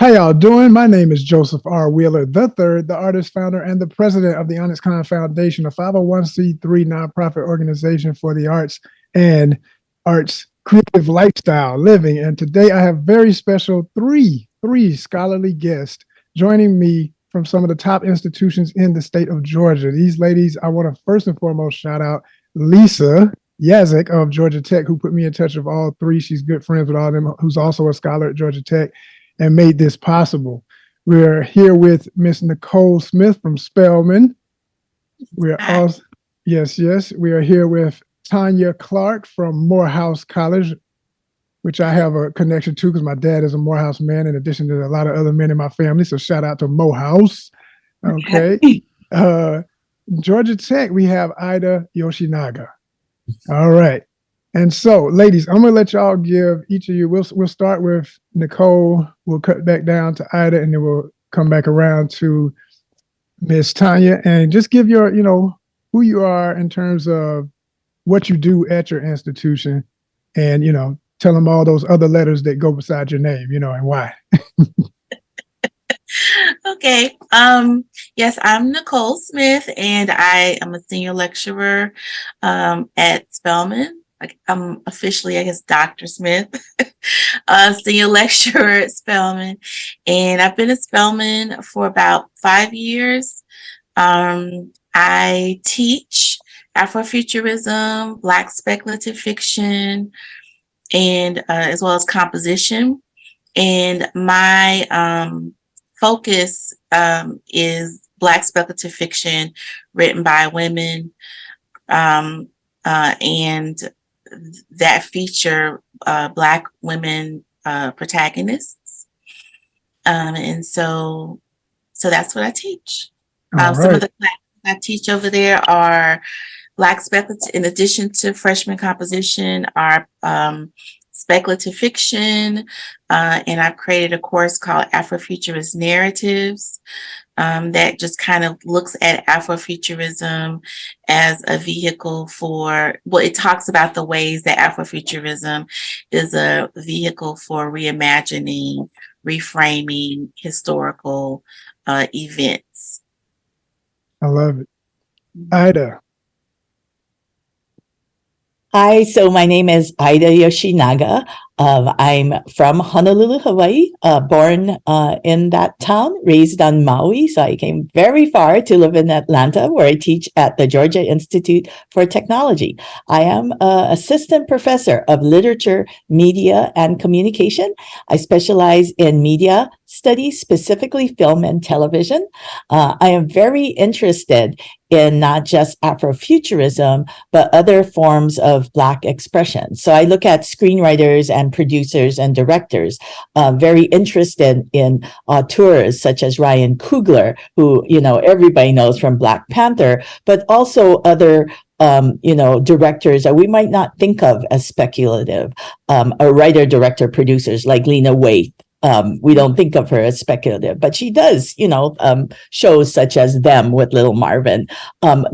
How y'all doing? My name is Joseph R. Wheeler III, the artist, founder, and the president of the ONYXCON Foundation, a 501c3 nonprofit organization for the arts and arts creative lifestyle living. And today I have very special three scholarly guests joining me from some of the top institutions in the state of Georgia. These ladies, I want to first and foremost shout out Lisa Yaszek of Georgia Tech, who put me in touch with all three. She's good friends with all of them, who's also a scholar at Georgia Tech, and made this possible. We're here with Miss Nicole Smith from Spelman. We're also, yes, we are here with Tanya Clark from Morehouse College, which I have a connection to because my dad is a Morehouse man, in addition to a lot of other men in my family. So shout out to Morehouse. Okay. Georgia Tech, we have Ida Yoshinaga. All right. And so, ladies, I'm going to let y'all give each of you, we'll start with Nicole, we'll cut back down to Ida, and then we'll come back around to Miss Tanya, and just give your, who you are in terms of what you do at your institution, and, tell them all those other letters that go beside your name, and why. Okay. Yes, I'm Nicole Smith, and I am a senior lecturer at Spelman. I'm officially, I guess, Dr. Smith, senior lecturer at Spelman. And I've been at Spelman for about 5 years. I teach Afrofuturism, Black speculative fiction, and as well as composition. And my focus is Black speculative fiction written by women, and that feature Black women protagonists. And so that's what I teach. Some of the classes I teach over there are Black speculative, in addition to freshman composition, are speculative fiction, and I've created a course called Afrofuturist Narratives that just kind of looks at Afrofuturism as a vehicle for, it talks about the ways that Afrofuturism is a vehicle for reimagining, reframing historical events. I love it. Ida. Hi, so my name is Ida Yoshinaga. I'm from Honolulu, Hawaii, born in that town, raised on Maui. So I came very far to live in Atlanta, where I teach at the Georgia Institute for Technology. I am an assistant professor of literature, media, and communication. I specialize in media studies, specifically film and television. I am very interested in not just Afrofuturism, but other forms of Black expression. So I look at screenwriters and producers and directors, very interested in auteurs such as Ryan Coogler, who, everybody knows from Black Panther, but also other directors that we might not think of as speculative, writer, director, producers like Lena Waithe. We don't think of her as speculative, but she does, shows such as Them with Little Marvin.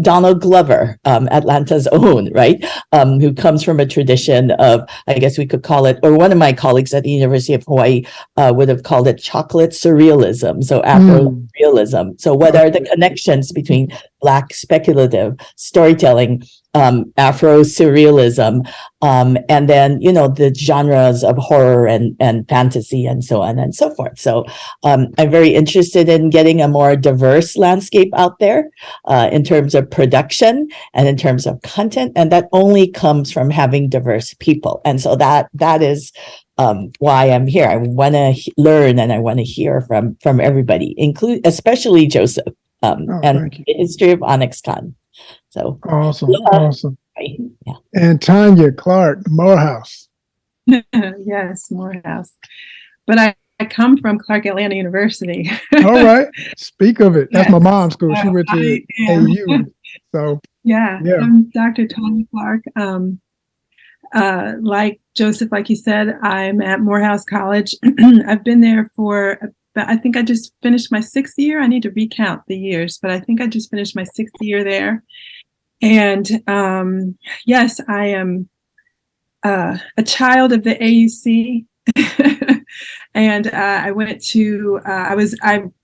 Donald Glover, Atlanta's own, right? Who comes from a tradition of, I guess we could call it, or one of my colleagues at the University of Hawaii would have called it chocolate surrealism. So Afro-realism. So what are the connections between Black speculative storytelling, Afro-surrealism, and then, the genres of horror and fantasy and so on and so forth. So I'm very interested in getting a more diverse landscape out there in terms of production and in terms of content. And that only comes from having diverse people. And so that is why I'm here. I want to learn and I want to hear from everybody, especially Joseph, and the history of ONYXCON. So awesome. Yeah. And Tanya Clark, Morehouse. Yes, Morehouse. But I come from Clark Atlanta University. All right. Speak of it. That's my mom's school. She went to AU. So yeah. I'm Dr. Tanya Clark. Like Joseph, like you said, I'm at Morehouse College. I've been there for, I think I just finished my 6th year. I need to recount the years, but I think I just finished my 6th year there. And yes, I am a child of the AUC. And I went to, I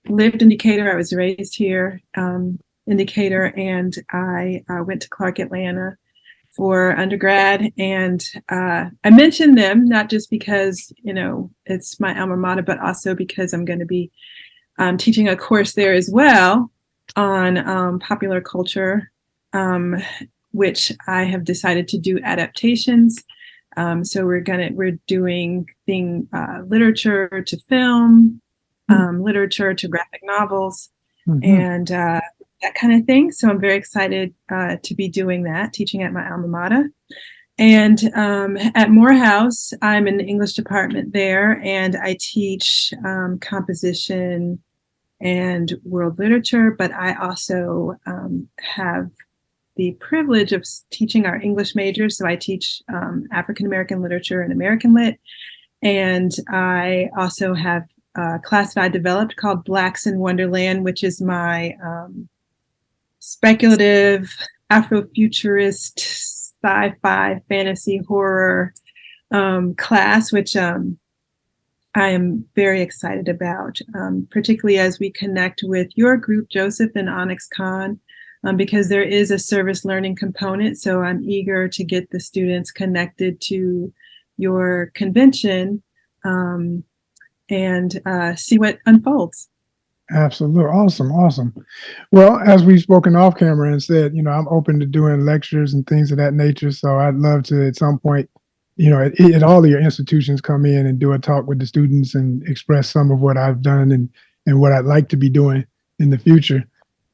lived in Decatur. I was raised here in Decatur, and I went to Clark Atlanta for undergrad. And I mentioned them not just because, it's my alma mater, but also because I'm going to be teaching a course there as well on popular culture, which I have decided to do adaptations. So we're doing literature to film, literature to graphic novels, and that kind of thing. So I'm very excited to be doing that, teaching at my alma mater. And at Morehouse, I'm in the English department there, and I teach composition and world literature, but I also have the privilege of teaching our English majors. So I teach African American literature and American Lit. And I also have a class that I developed called Blacks in Wonderland, which is my speculative Afrofuturist sci-fi fantasy horror class, which I am very excited about, particularly as we connect with your group, Joseph, and ONYXCON, because there is a service learning component. So I'm eager to get the students connected to your convention and see what unfolds. Absolutely. Awesome. Well, as we've spoken off camera and said, I'm open to doing lectures and things of that nature. So I'd love to, at some point, at all of your institutions, come in and do a talk with the students and express some of what I've done and what I'd like to be doing in the future.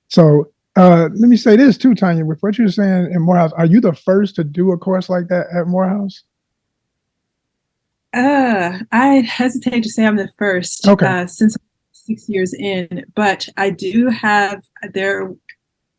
So let me say this too, Tanya, with what you're saying in Morehouse, are you the first to do a course like that at Morehouse? I hesitate to say I'm the first. Okay. Since 6 years in, but I do have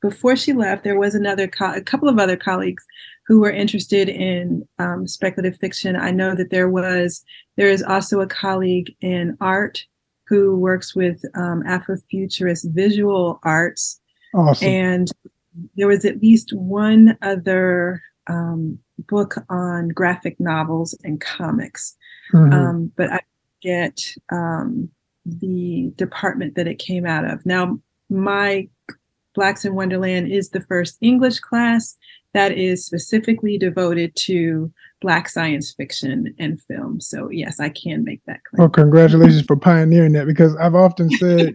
before she left, there was a couple of other colleagues who were interested in speculative fiction. I know that there is also a colleague in art who works with Afrofuturist visual arts. Awesome. And there was at least one other book on graphic novels and comics. But I get the department that it came out of. Now, my Blacks in Wonderland is the first English class that is specifically devoted to Black science fiction and film. So yes, I can make that claim. Well, congratulations for pioneering that, because I've often said,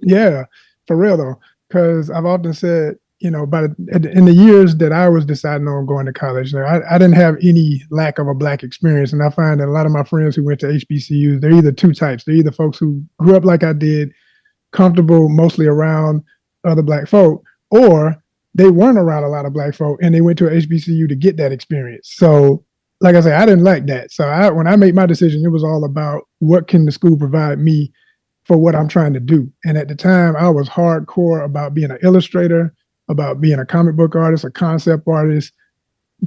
yeah, for real though, because I've often said, in the years that I was deciding on going to college, I didn't have any lack of a Black experience. And I find that a lot of my friends who went to HBCUs, they're either two types. They're either folks who grew up like I did, comfortable mostly around other Black folk, or they weren't around a lot of Black folk and they went to a HBCU to get that experience. So like I say, I didn't like that. So when I made my decision, it was all about what can the school provide me for what I'm trying to do. And at the time, I was hardcore about being an illustrator, about being a comic book artist, a concept artist,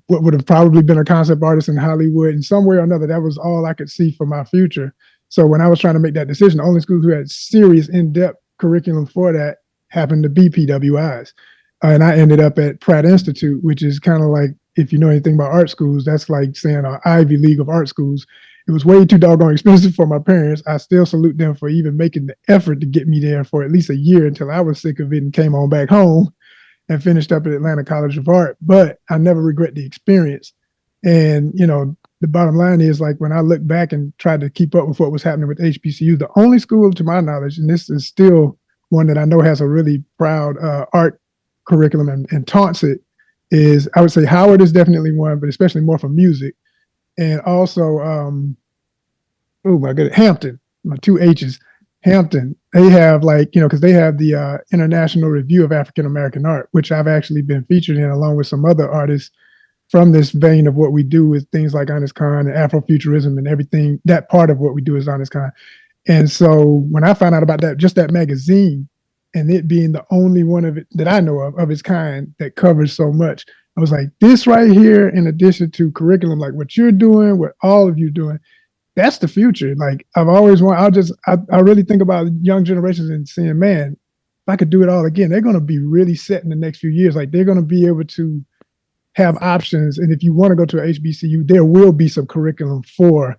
what would have probably been a concept artist in Hollywood. And some way or another, that was all I could see for my future. So when I was trying to make that decision, the only schools who had serious in-depth curriculum for that happened to be PWIs. And I ended up at Pratt Institute, which is kind of like, if you know anything about art schools, that's like saying an Ivy League of art schools. It was way too doggone expensive for my parents. I still salute them for even making the effort to get me there for at least a year until I was sick of it and came on back home and finished up at Atlanta College of Art. But I never regret the experience. And, the bottom line is, like, when I look back and tried to keep up with what was happening with HBCU, the only school to my knowledge, and this is still one that I know has a really proud art curriculum and taunts it, is, I would say Howard is definitely one, but especially more for music. And also, oh my goodness, Hampton, my two H's, Hampton. They have because they have the International Review of African American Art, which I've actually been featured in along with some other artists from this vein of what we do with things like ONYXCON and Afrofuturism and everything. That part of what we do is ONYXCON. And so when I found out about that, just that magazine, and it being the only one of it that I know of its kind that covers so much, I was like, this right here, in addition to curriculum, like what you're doing, what all of you doing, that's the future. Like, I've always wanted, I really think about young generations and saying, man, if I could do it all again, they're going to be really set in the next few years. Like, they're going to be able to have options. And if you want to go to a HBCU, there will be some curriculum for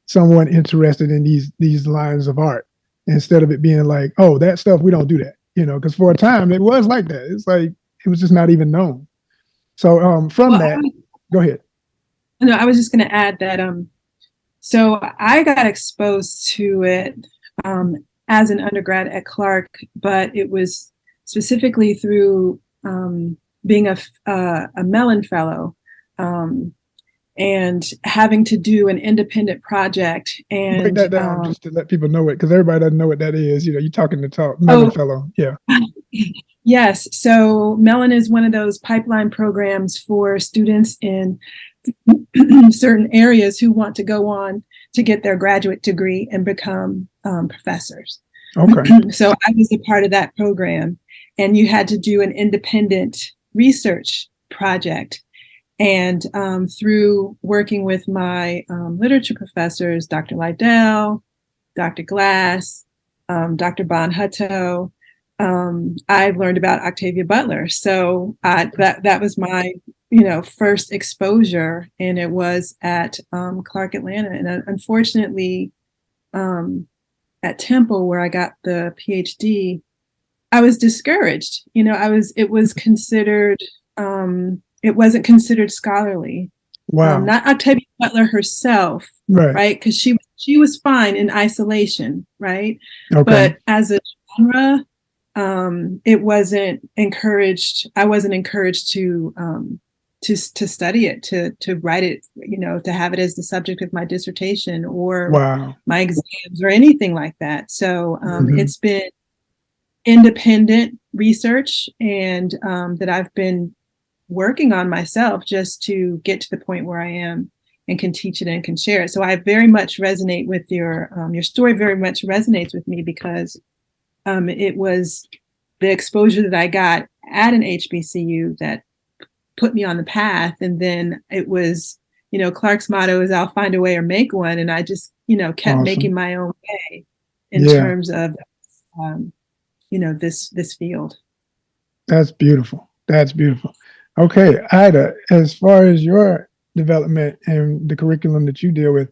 someone interested in these lines of art instead of it being like, oh, that stuff, we don't do that, because for a time it was like that. It's like, it was just not even known. So from that, go ahead. No, I was just going to add that, so I got exposed to it as an undergrad at Clark, but it was specifically through being a Mellon Fellow and having to do an independent project. And break that down just to let people know it, because everybody doesn't know what that is. You're talking to talk, Mellon Fellow. Yeah. Yes. So Mellon is one of those pipeline programs for students in certain areas who want to go on to get their graduate degree and become professors. Okay. So I was a part of that program, and you had to do an independent research project. And through working with my literature professors, Dr. Lydell, Dr. Glass, Dr. Bon Hutto, I learned about Octavia Butler. So that was my first exposure, and it was at Clark Atlanta. And unfortunately, at Temple, where I got the PhD, I was discouraged. It wasn't considered scholarly. Wow. Not Octavia Butler herself, right? Because she was fine in isolation, right? Okay. But as a genre, it wasn't encouraged. I wasn't encouraged to study it, to write it, to have it as the subject of my dissertation or my exams or anything like that. So it's been independent research and that I've been working on myself just to get to the point where I am and can teach it and can share it. So I very much resonate with your story. Very much resonates with me because it was the exposure that I got at an HBCU that put me on the path. And then it was, Clark's motto is I'll find a way or make one. And I just, kept making my own way in terms of, this field. That's beautiful. That's beautiful. Okay, Ida, as far as your development and the curriculum that you deal with,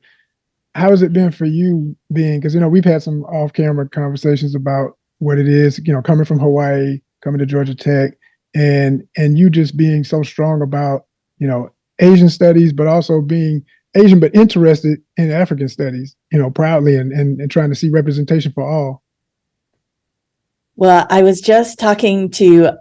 how has it been for you because, we've had some off-camera conversations about what it is, coming from Hawaii, coming to Georgia Tech, and you just being so strong about, Asian studies, but also being Asian, but interested in African studies, proudly and trying to see representation for all. Well, I was just talking to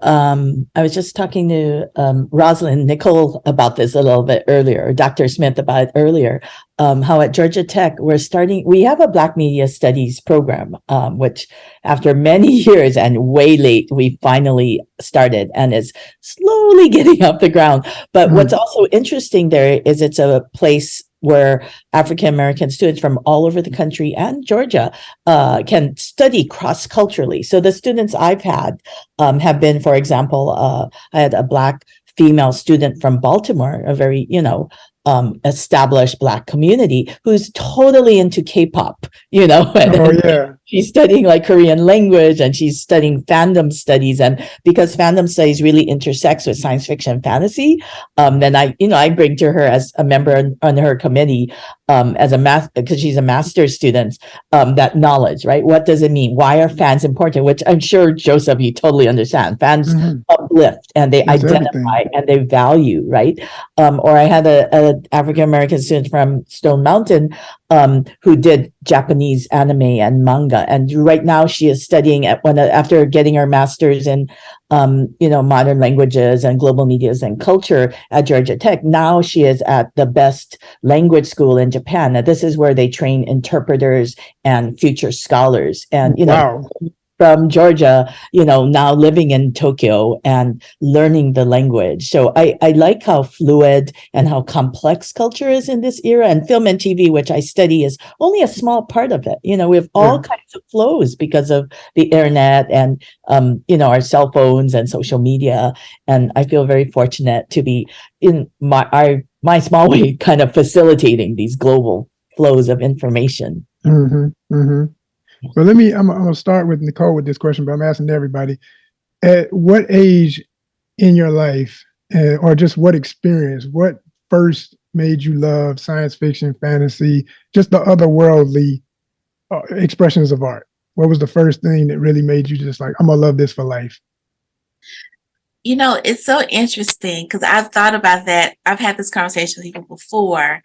Rosalind Nicole about this a little bit earlier, Dr. Smith about it earlier, how at Georgia Tech, we have a Black Media Studies program, which after many years and way late, we finally started and is slowly getting off the ground. But what's also interesting there is it's a place where African-American students from all over the country and Georgia can study cross-culturally. So the students I've had have been, for example, I had a Black female student from Baltimore, a very, established Black community who's totally into K-pop, and she's studying like Korean language and she's studying fandom studies. And because fandom studies really intersects with science fiction and fantasy, then I bring to her as a member on her committee because she's a master's student, that knowledge, right? What does it mean? Why are fans important? Which I'm sure, Joseph, you totally understand. Fans uplift and they identify and they value, right? Or I had a African-American student from Stone Mountain who did Japanese anime and manga. And right now she is studying after getting her master's in, modern languages and global medias and culture at Georgia Tech. Now she is at the best language school in Japan. Now, this is where they train interpreters and future scholars. And, from Georgia, now living in Tokyo and learning the language. So I like how fluid and how complex culture is in this era. And film and TV, which I study, is only a small part of it. We have all kinds of flows because of the internet and, our cell phones and social media. And I feel very fortunate to be in my small way kind of facilitating these global flows of information. Well, I'm going to start with Nicole with this question, but I'm asking everybody, at what age in your life or just what experience, what first made you love science fiction, fantasy, just the otherworldly expressions of art? What was the first thing that really made you just like, I'm gonna love this for life? You know, it's so interesting because I've thought about that. I've had this conversation with people before,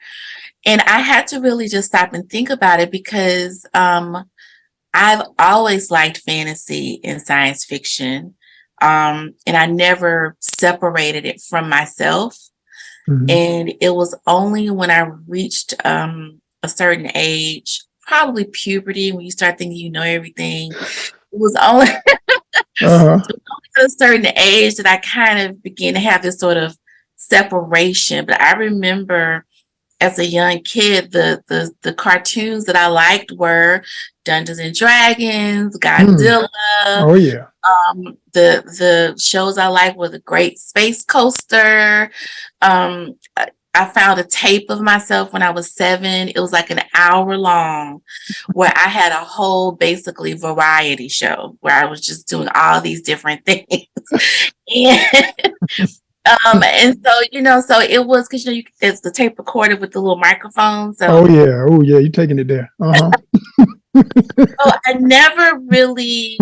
and I had to really just stop and think about it because I've always liked fantasy and science fiction, and I never separated it from myself. Mhm. And it was only when I reached a certain age, probably puberty, when you start thinking you know everything. It was only Uh-huh. at a certain age that I kind of began to have this sort of separation. But I remember as a young kid, the cartoons that I liked were Dungeons and Dragons, Godzilla. Oh yeah. The shows I liked were The Great Space Coaster. I found a tape of myself when I was 7. It was like an hour long where I had a whole basically variety show where I was just doing all these different things. And so, you know, so it was because, you know, it's the tape recorded with the little microphone. So, Oh yeah, you're taking it there. Uh-huh. so I never really,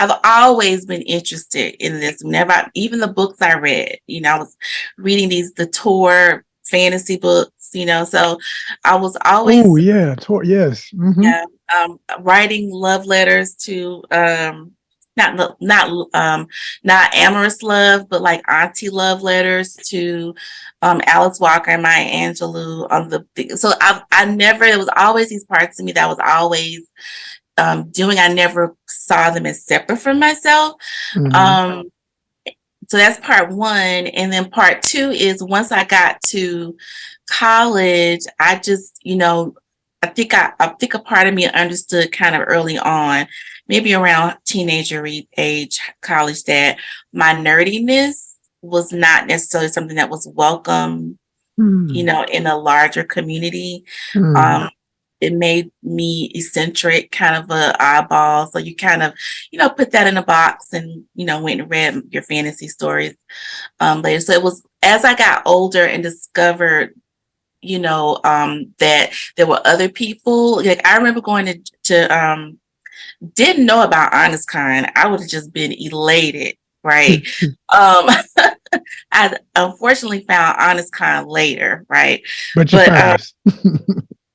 I've always been interested in this. Whenever, even the books I read, you know, I was reading the tour fantasy books, you know, so I was always, Oh yeah, yes. Mm-hmm. yeah, writing love letters to, not amorous love, but like auntie love letters to Alice Walker and Maya Angelou on so I never, it was always these parts of me that I was always doing. I never saw them as separate from myself. Mm-hmm. So that's part one. And then part two is once I got to college, I just, you know, I think a part of me understood kind of early on, maybe around teenager age, college, that my nerdiness was not necessarily something that was welcome, you know, in a larger community. It made me eccentric, kind of a oddball. So you kind of, you know, put that in a box and, you know, went and read your fantasy stories later. So it was as I got older and discovered, you know, that there were other people. Like I remember going to didn't know about ONYXCON. I would have just been elated, right? I unfortunately found ONYXCON later, right? But you found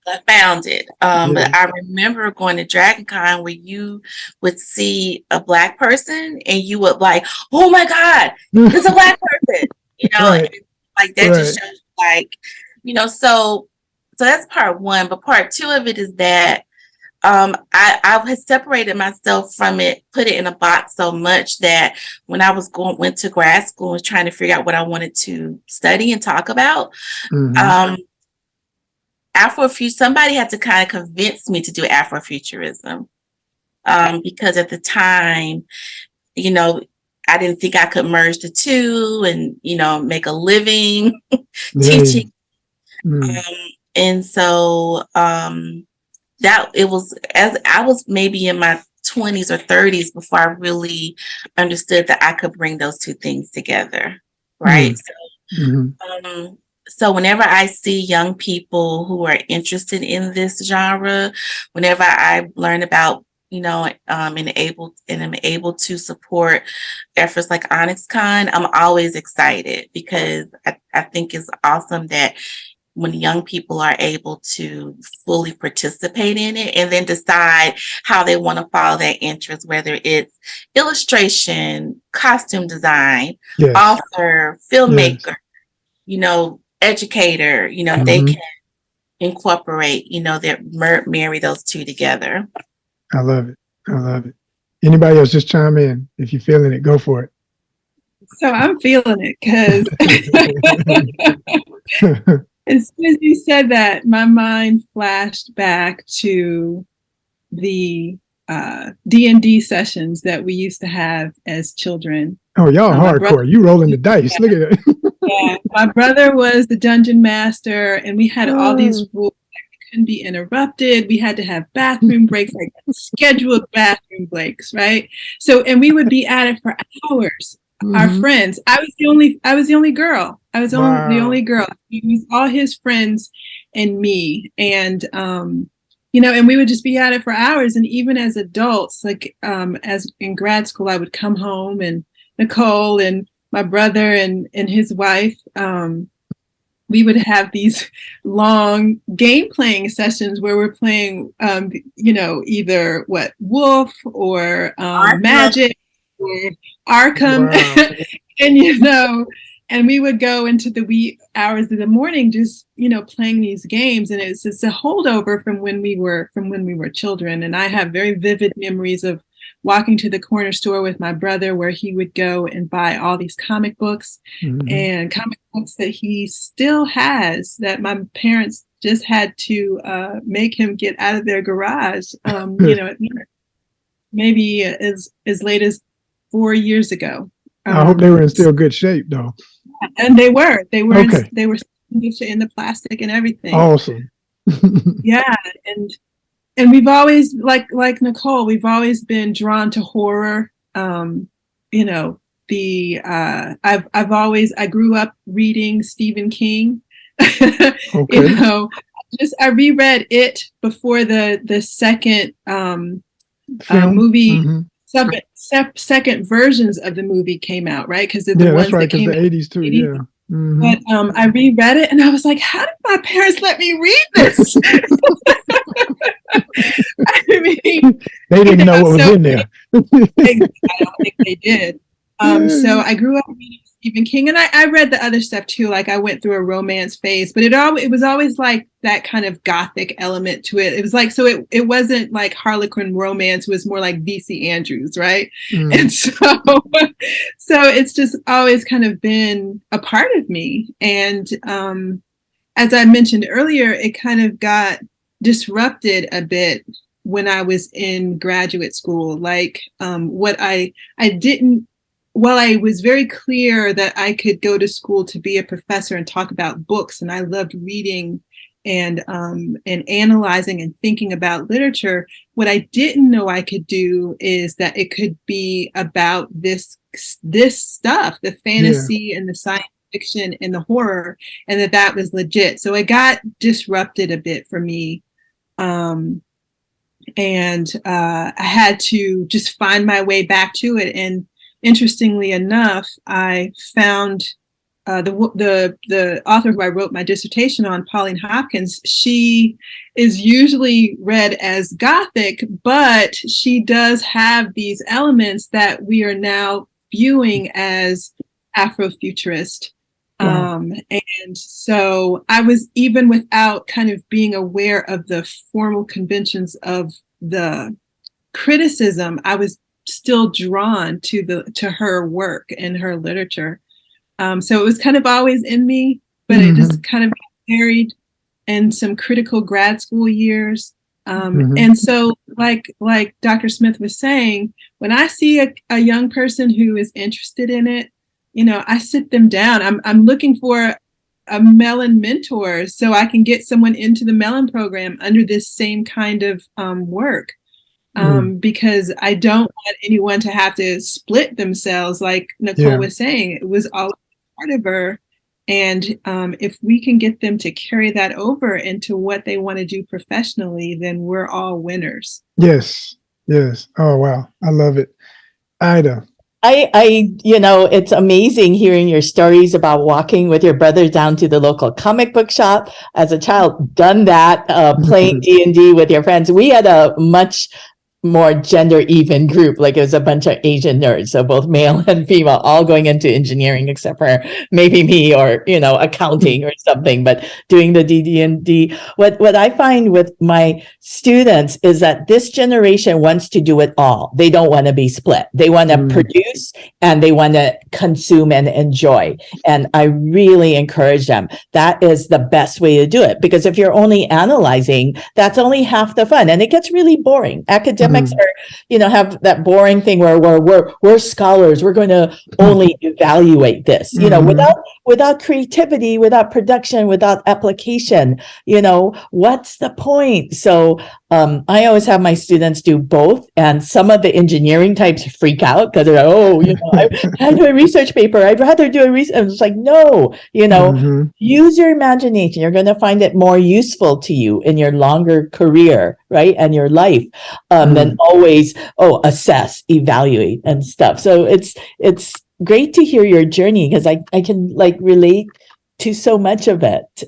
I found it. Yeah. But I remember going to DragonCon where you would see a Black person and you would like, oh my God, it's a Black person, you know, Right. and like that just shows like, you know, so that's part one. But part two of it is that I had separated myself from it, put it in a box so much that when I went to grad school and trying to figure out what I wanted to study and talk about, somebody had to kind of convince me to do Afrofuturism, because at the time, you know, I didn't think I could merge the two and, you know, make a living teaching. And so that it was, as I was maybe in my 20s or 30s before I really understood that I could bring those two things together, right? So whenever I see young people who are interested in this genre, whenever I learn about, you know, and am able to support efforts like ONYXCON, I'm always excited because I think it's awesome that when young people are able to fully participate in it and then decide how they want to follow their interest, whether it's illustration, costume design, author, filmmaker, you know, educator, you know, they can incorporate, you know, marry those two together. I love it. I love it. Anybody else, just chime in. If you're feeling it, go for it. So I'm feeling it because as soon as you said that, my mind flashed back to the D&D sessions that we used to have as children. Oh, y'all hardcore. You rolling the dice. Look at it. Yeah, my brother was the dungeon master, and we had all these rules that couldn't be interrupted. We had to have bathroom breaks, like scheduled bathroom breaks, right? So, and we would be at it for hours. our friends. I was the only girl. I was the only girl. It was all his friends and me. And and we would just be at it for hours. And even as adults, like as in grad school, I would come home, and Nicole and my brother and his wife, we would have these long game playing sessions where we're playing, either Wolf or Magic or Arkham. Wow. And we would go into the wee hours of the morning, just, playing these games. And it's a holdover from when we were children. And I have very vivid memories of walking to the corner store with my brother, where he would go and buy all these comic books and comic books that he still has, that my parents just had to make him get out of their garage, maybe as late as 4 years ago. I hope they were in still good shape, though. And they were Okay. they were in the plastic and everything. Awesome. Yeah. And we've always, like Nicole, we've always been drawn to horror. I grew up reading Stephen King. Okay. I reread it before the second movie. Second versions of the movie came out, right? Because the ones that came out in the 80s too. 80s. Yeah. But I reread it, and I was like, how did my parents let me read this? I mean, they didn't know what was in there. I don't think they did. So I grew up reading Stephen King, and I read the other stuff too. Like, I went through a romance phase, but it was always like that kind of gothic element to it. It was like, so it wasn't like Harlequin romance. It was more like V.C. Andrews, right? And so it's just always kind of been a part of me. And as I mentioned earlier, it kind of got disrupted a bit when I was in graduate school. Like, while I was very clear that I could go to school to be a professor and talk about books, and I loved reading and analyzing and thinking about literature, what I didn't know I could do is that it could be about this stuff, the fantasy and the science fiction and the horror, and that was legit. So it got disrupted a bit for me. And I had to just find my way back to it. And interestingly enough, I found the author who I wrote my dissertation on, Pauline Hopkins. She is usually read as Gothic, but she does have these elements that we are now viewing as Afrofuturist. And so I was, even without kind of being aware of the formal conventions of the criticism, I was still drawn to her work and her literature. So it was kind of always in me, but it just kind of got buried in some critical grad school years. And so like Dr. Smith was saying, when I see a young person who is interested in it, I sit them down. I'm looking for a Mellon mentor so I can get someone into the Mellon program under this same kind of work. Because I don't want anyone to have to split themselves, like Nicole was saying. It was all part of her. And if we can get them to carry that over into what they want to do professionally, then we're all winners. Yes. Oh, wow. I love it. Ida. It's amazing hearing your stories about walking with your brother down to the local comic book shop. As a child, done that, playing D&D with your friends. We had a much more gender even group, like it was a bunch of Asian nerds, so both male and female, all going into engineering, except for maybe me, or accounting or something, but doing the DD&D. What I find with my students is that this generation wants to do it all. They don't want to be split. They want to produce, and they want to consume and enjoy. And I really encourage them. That is the best way to do it, because if you're only analyzing, that's only half the fun, and it gets really boring. Academics are, have that boring thing where we're scholars. We're going to only evaluate this, without creativity, without production, without application, what's the point? So I always have my students do both, and some of the engineering types freak out because they're like, oh, I do a research paper. I'd rather do a research. It's like, no, use your imagination. You're going to find it more useful to you in your longer career, right, and your life, than always assess, evaluate, and stuff. So it's great to hear your journey because I can relate to so much of it.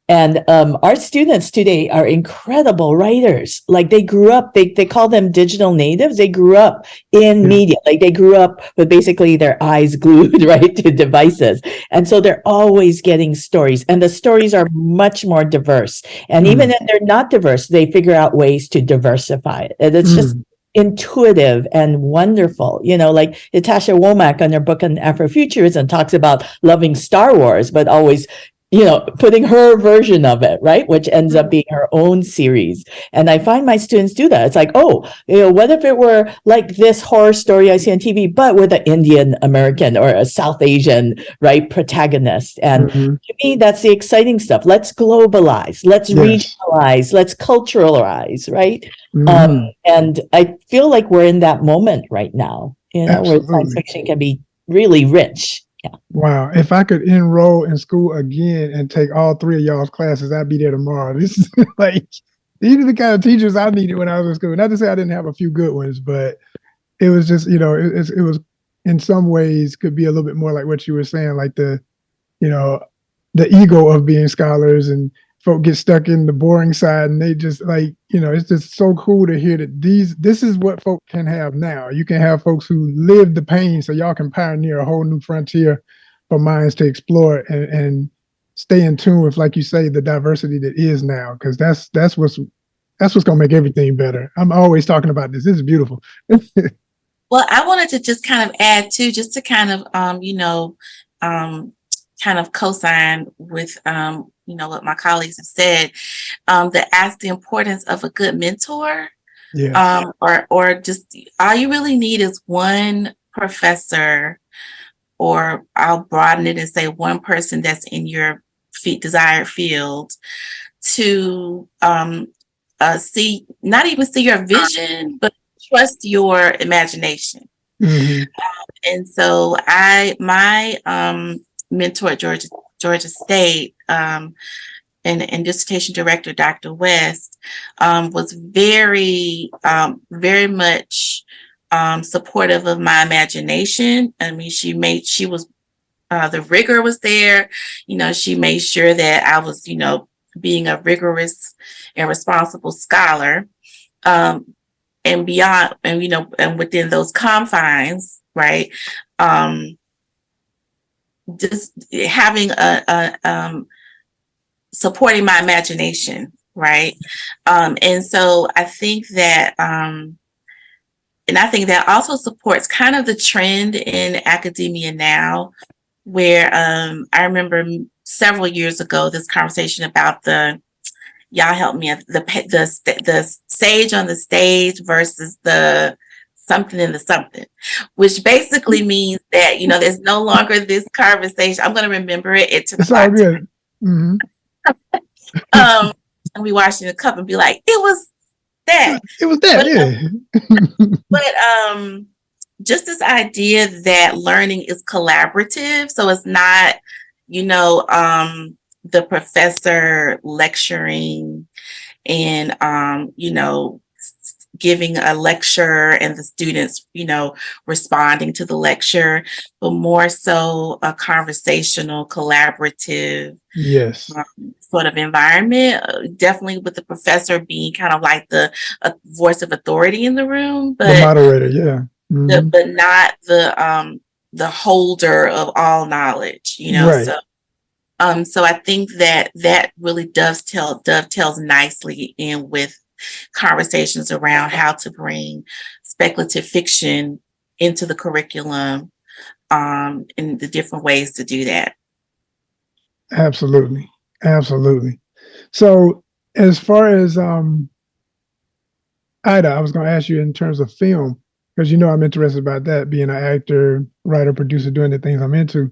And our students today are incredible writers. Like they grew up, they call them digital natives. They grew up in media. Like they grew up with basically their eyes glued right to devices. And so they're always getting stories, and the stories are much more diverse. And even if they're not diverse, they figure out ways to diversify it. And it's just intuitive and wonderful. Like Natasha Womack on her book on Afrofuturism talks about loving Star Wars, but always putting her version of it, right? Which ends up being her own series. And I find my students do that. It's like, what if it were like this horror story I see on TV, but with an Indian American or a South Asian, right, protagonist? And to me, that's the exciting stuff. Let's globalize, let's regionalize, let's culturalize, right? And I feel like we're in that moment right now, where science fiction can be really rich. Yeah. Wow. If I could enroll in school again and take all 3 of y'all's classes, I'd be there tomorrow. This is these are the kind of teachers I needed when I was in school. Not to say I didn't have a few good ones, but it was just, it was in some ways could be a little bit more like what you were saying, like the ego of being scholars, and folk get stuck in the boring side, and they just it's just so cool to hear that this is what folk can have now. You can have folks who live the pain, so y'all can pioneer a whole new frontier for minds to explore and stay in tune with, like you say, the diversity that is now, because that's what's gonna make everything better. I'm always talking about this. This is beautiful. Well, I wanted to just kind of add too, just to kind of kind of co-sign with what my colleagues have said, that the importance of a good mentor. Or just all you really need is one professor, or I'll broaden it and say one person that's in your desired field to not even see your vision, but trust your imagination. And so my mentor at Georgia State, and dissertation director, Dr. West, was very, very much supportive of my imagination. I mean, she was, the rigor was there. She made sure that I was, being a rigorous and responsible scholar, and beyond, and within those confines, right? Just having supporting my imagination, right? And so I think that, and I think that also supports kind of the trend in academia now, where I remember several years ago this conversation about y'all help me, the sage on the stage versus the something in the something, which basically means that there's no longer this conversation. I'm going to remember it. It's all good. And we watch in a cup and be like, it was that. It was that. But just this idea that learning is collaborative, so it's not the professor lecturing and giving a lecture and the students, responding to the lecture, but more so a conversational, collaborative, sort of environment. Definitely with the professor being kind of like the voice of authority in the room, but the moderator, but not the holder of all knowledge, Right. So I think that really dovetails nicely in with conversations around how to bring speculative fiction into the curriculum, and the different ways to do that. Absolutely. So as far as Ida, I was going to ask you in terms of film, because I'm interested about that, being an actor, writer, producer, doing the things I'm into.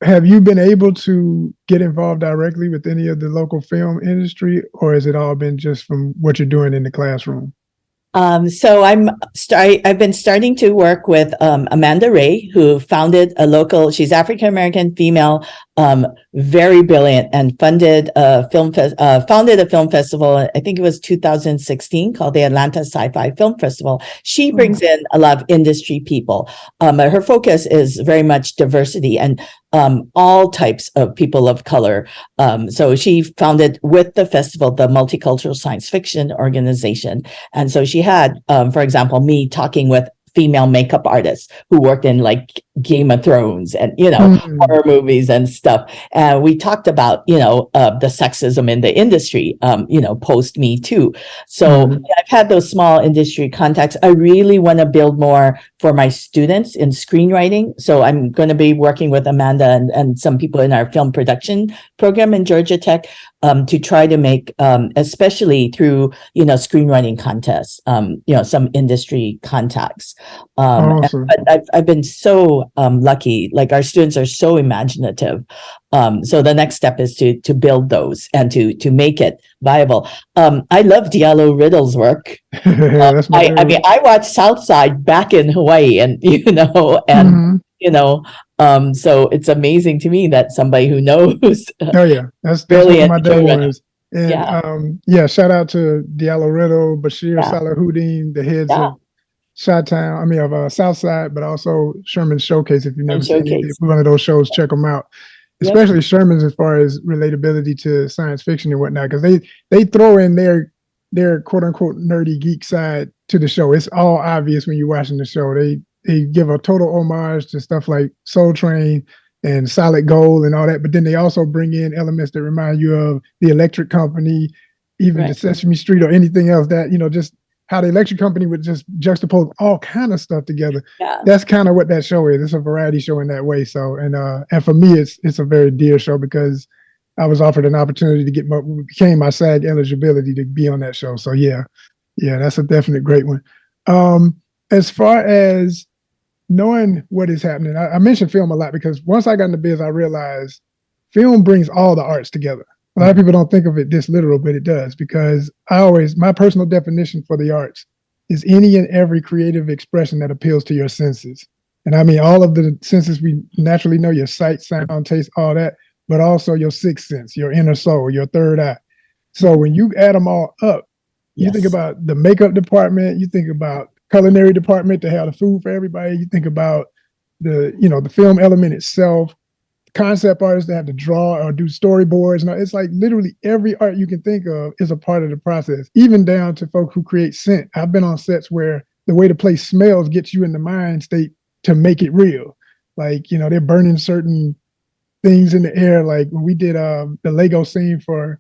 have you been able to get involved directly with any of the local film industry, or has it all been just from what you're doing in the classroom? So I've been starting to work with Amanda Ray, who founded a local. She's African American female, very brilliant, and founded a film festival. I think it was 2016, called the Atlanta Sci-Fi Film Festival. She brings in a lot of industry people. Her focus is very much diversity and all types of people of color. So she founded with the festival the Multicultural Science Fiction Organization, and so she had, for example, me talking with female makeup artists who worked in like Game of Thrones and, horror movies and stuff. And we talked about, the sexism in the industry, post Me Too. So I've had those small industry contacts. I really want to build more for my students in screenwriting. So I'm going to be working with Amanda and some people in our film production program in Georgia Tech, to try to make, especially through, screenwriting contests, some industry contacts. Awesome. But I've been so lucky. Like, our students are so imaginative. So the next step is to build those and to make it viable. I love Diallo Riddle's work. That's my I mean, I watched Southside back in Hawaii, and so it's amazing to me that somebody who knows. Oh yeah, that's one of my day ones. And shout out to Diallo Riddle, Bashir Salahuddin, the heads of Chi-Town, of Southside, but also Sherman's Showcase. If you've never seen one of those shows, check them out. Especially Sherman's, as far as relatability to science fiction and whatnot, because they throw in their quote unquote nerdy geek side to the show. It's all obvious when you're watching the show. They give a total homage to stuff like Soul Train and Solid Gold and all that, but then they also bring in elements that remind you of the Electric Company, even the Sesame Street, or anything else that, just how the Electric Company would just juxtapose all kind of stuff together. Yeah. That's kind of what that show is. It's a variety show in that way. So, and for me, it's a very dear show because I was offered an opportunity to became my SAG eligibility to be on that show. So yeah, that's a definite great one. As far as knowing what is happening, I mentioned film a lot because once I got into biz, I realized film brings all the arts together. A lot of people don't think of it this literal, but it does, because my personal definition for the arts is any and every creative expression that appeals to your senses. And I mean, all of the senses we naturally know, your sight, sound, taste, all that, but also your sixth sense, your inner soul, your third eye. So when you add them all up, you think about the makeup department, you think about culinary department to have the food for everybody, you think about the film element itself, concept artists that have to draw or do storyboards. And it's like literally every art you can think of is a part of the process, even down to folks who create scent. I've been on sets where the way the place smells gets you in the mind state to make it real. Like, they're burning certain things in the air. Like when we did the Lego scene for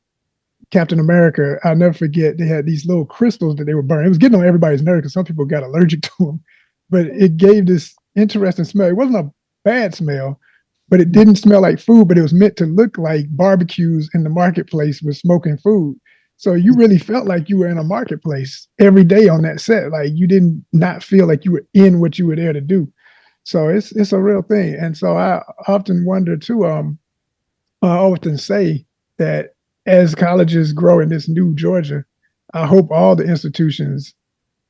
Captain America, I'll never forget, they had these little crystals that they were burning. It was getting on everybody's nerves because some people got allergic to them, but it gave this interesting smell. It wasn't a bad smell, but it didn't smell like food, but it was meant to look like barbecues in the marketplace with smoking food. So you really felt like you were in a marketplace every day on that set. Like you didn't not feel like you were in what you were there to do. So it's a real thing. And so I often wonder too, I often say that as colleges grow in this new Georgia, I hope all the institutions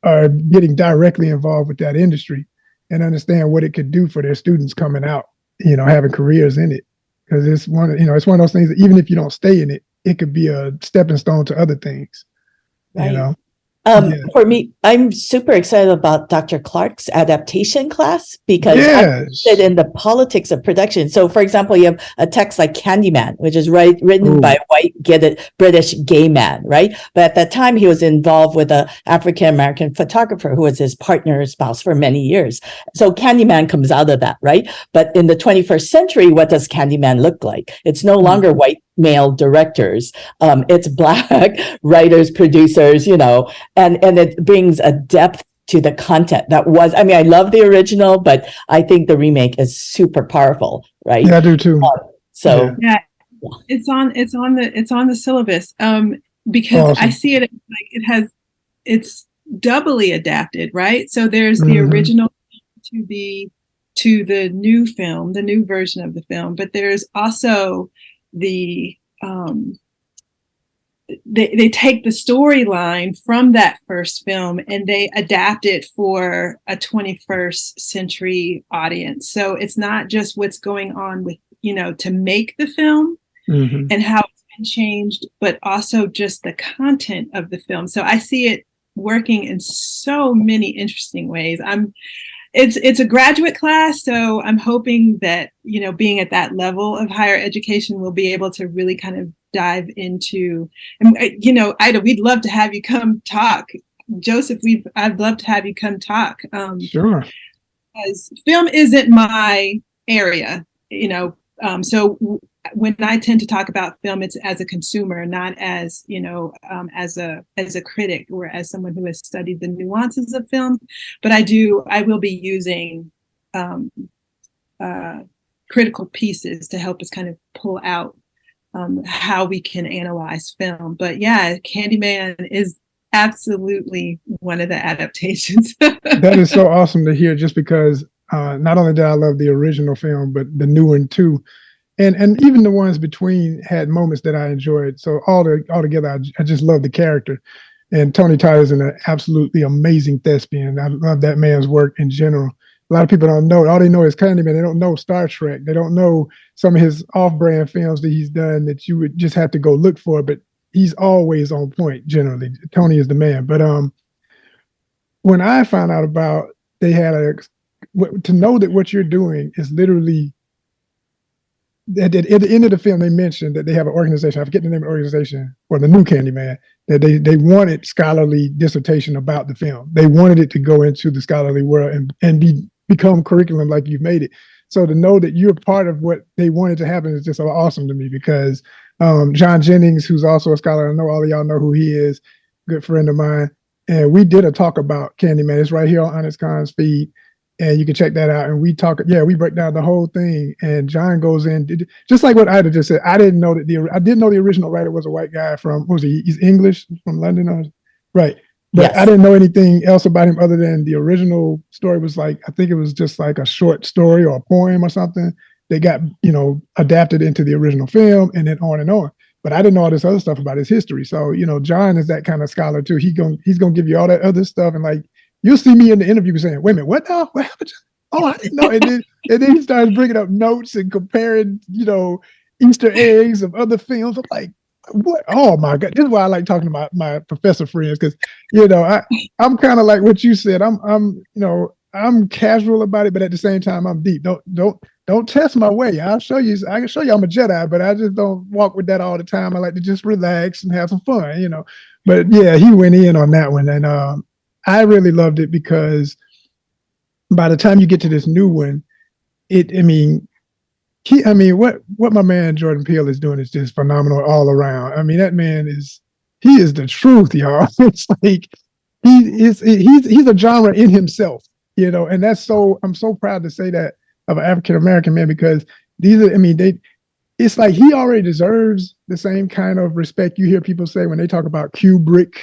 are getting directly involved with that industry and understand what it could do for their students coming out, having careers in it. Because it's one of those things that even if you don't stay in it, it could be a stepping stone to other things. Right. For me, I'm super excited about Dr. Clark's adaptation class because I'm interested in the politics of production. So, for example, you have a text like Candyman, which is written by a white British gay man, right? But at that time, he was involved with an African-American photographer who was his partner or spouse for many years. So Candyman comes out of that, right? But in the 21st century, what does Candyman look like? It's no longer white male directors. It's Black writers, producers, and it brings a depth to the content that was, I love the original, but I think the remake is super powerful, right? Yeah, I do too. It's on the syllabus. Because awesome. I see it like it's doubly adapted, right? So there's the original to the to the new film, the new version of the film, but there's also the they take the storyline from that first film and they adapt it for a 21st century audience. So it's not just what's going on with, to make the film and how it's been changed, but also just the content of the film. So I see it working in so many interesting ways. It's a graduate class, so I'm hoping that, being at that level of higher education, we'll be able to really kind of dive into, and Ida, we'd love to have you come talk. Joseph, I'd love to have you come talk. Sure. Because film isn't my area, so when I tend to talk about film, it's as a consumer, not as, as a critic or as someone who has studied the nuances of film. But I will be using critical pieces to help us kind of pull out how we can analyze film. But yeah, Candyman is absolutely one of the adaptations. That is so awesome to hear, just because not only did I love the original film, but the new one too. And even the ones between had moments that I enjoyed. So altogether, I just love the character. And Tony Todd is an absolutely amazing thespian. I love that man's work in general. A lot of people don't know. All they know is Candyman. They don't know Star Trek. They don't know some of his off-brand films that he's done that you would just have to go look for. But he's always on point, generally. Tony is the man. But when I found out about, they had to know that what you're doing is literally, at the end of the film, they mentioned that they have an organization. I forget the name of the organization for the new Candyman. That they wanted scholarly dissertation about the film. They wanted it to go into the scholarly world and become curriculum like you've made it. So to know that you're part of what they wanted to happen is just so awesome to me, because John Jennings, who's also a scholar, I know all of y'all know who he is, good friend of mine, and we did a talk about Candyman. It's right here on ONYXCON's feed. And you can check that out. And we break down the whole thing. And John goes in, just like what Ida just said. I didn't know that I didn't know the original writer was a white guy from, what was he? He's English, from London, right? But yes. I didn't know anything else about him other than the original story was like, I think it was just like a short story or a poem or something. They got, adapted into the original film, and then on and on. But I didn't know all this other stuff about his history. So, John is that kind of scholar too. He's gonna give you all that other stuff, and like, you'll see me in the interview saying, wait a minute, what now? What happened? Oh, I didn't know. And then he starts bringing up notes and comparing, Easter eggs of other films. I'm like, what? Oh my God. This is why I like talking to my professor friends, because, I'm kind of like what you said. I'm casual about it, but at the same time, I'm deep. Don't test my way. I can show you I'm a Jedi, but I just don't walk with that all the time. I like to just relax and have some fun, But yeah, he went in on that one. And I really loved it, because by the time you get to this new one, what my man Jordan Peele is doing is just phenomenal all around. I mean, that man is the truth, y'all. It's like he's a genre in himself, and that's I'm so proud to say that of an African American man, because it's like he already deserves the same kind of respect you hear people say when they talk about Kubrick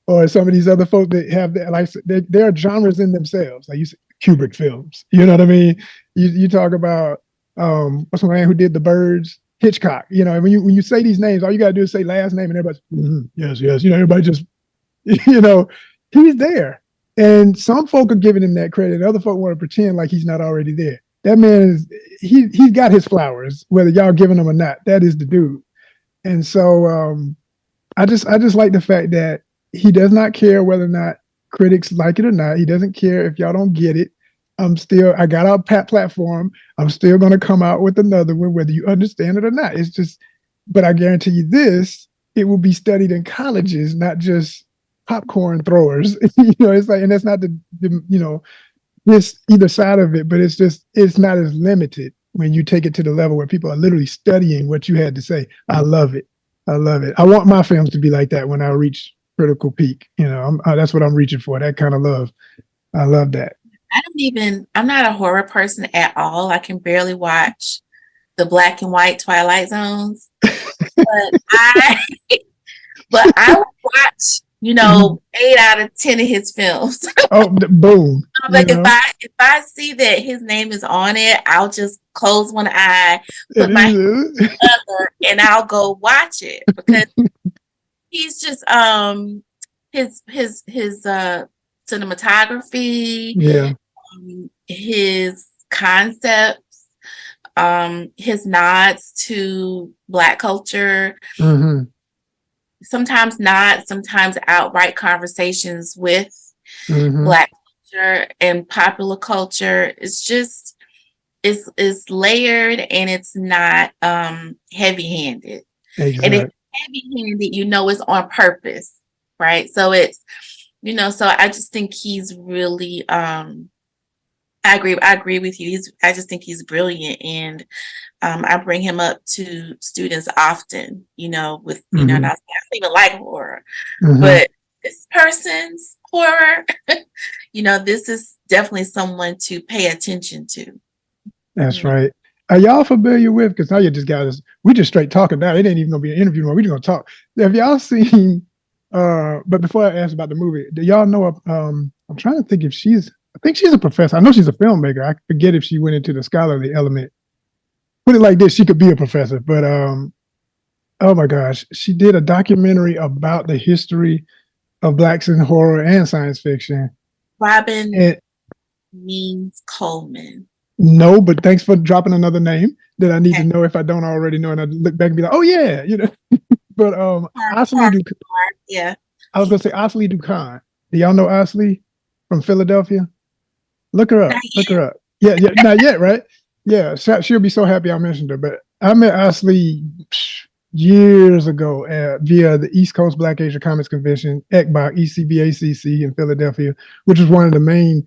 or some of these other folks that have that, like, they're genres in themselves. Like you said, Kubrick films, you know what I mean? You talk about what's my man who did The Birds, Hitchcock. When you say these names, all you gotta do is say last name, and everybody's yes. Everybody just he's there. And some folk are giving him that credit. Other folk want to pretend like he's not already there. That man he's got his flowers, whether y'all giving him or not. That is the dude. And so I just like the fact that he does not care whether or not critics like it or not. He doesn't care if y'all don't get it. I got our platform. I'm still going to come out with another one, whether you understand it or not. It's just, but I guarantee you this, it will be studied in colleges, not just popcorn throwers. It's like, and that's not this either side of it, but it's not as limited when you take it to the level where people are literally studying what you had to say. I love it. I want my films to be like that when I reach critical peak. That's what I'm reaching for, that kind of love. I love that. I'm not a horror person at all. I can barely watch the black and white Twilight Zones. but I will watch you know, 8 out of 10 of his films. Oh, boom. Like if I see that his name is on it, I'll just close one eye, put my hand on the other, and I'll go watch it because he's just his cinematography, Yeah. his concepts, his nods to Black culture. Mm-hmm. Sometimes not, sometimes outright conversations with Mm-hmm. Black culture and popular culture. It's just it's layered and it's not heavy-handed. Exactly. And if it's heavy-handed, you know it's on purpose, right? So it's, you know, so I just think he's really I agree with you. I just think he's brilliant, and I bring him up to students often, you know, with, you know, and I don't even like horror, but this person's horror, you know, this is definitely someone to pay attention to. That's right. Are y'all familiar with, because now you just got us, we just straight talking now. It ain't even gonna be an interview anymore. We just gonna talk. Have y'all seen, but before I ask about the movie, do y'all know, I'm trying to think if I think she's a professor. I know she's a filmmaker. I forget if she went into the scholarly element. Put it like this, she could be a professor, but oh my gosh, she did a documentary about the history of Blacks in horror and science fiction. Robin means Coleman. No, but thanks for dropping another name that I need to know if I don't already know, and I look back and be like, oh yeah, you know. But Asli Dukan. Yeah. I was gonna say Asli Dukan. Do y'all know Asli from Philadelphia? Look her up. Look her up. Yeah, not yet, right? Yeah, she'll be so happy I mentioned her. But I met Asli years ago via the East Coast Black Asia Comics Convention, ECBAC, ECBACC in Philadelphia, which was one of the main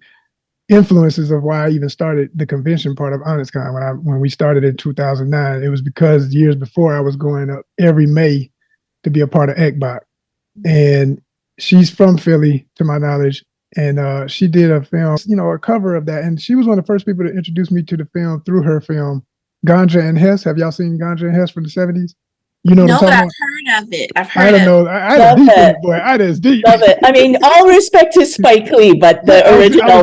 influences of why I even started the convention part of ONYXCON. When we started in 2009, it was because years before I was going up every May to be a part of ECBAC. And she's from Philly, to my knowledge. And she did a film, you know, a cover of that. And she was one of the first people to introduce me to the film through her film, Ganja and Hess. Have y'all seen Ganja and Hess from the 70s? You know what I'm talking about? I've heard of it. I've heard I don't know. I had deep in it, boy. I just deep. Love it. I mean, all respect to Spike Lee, but the original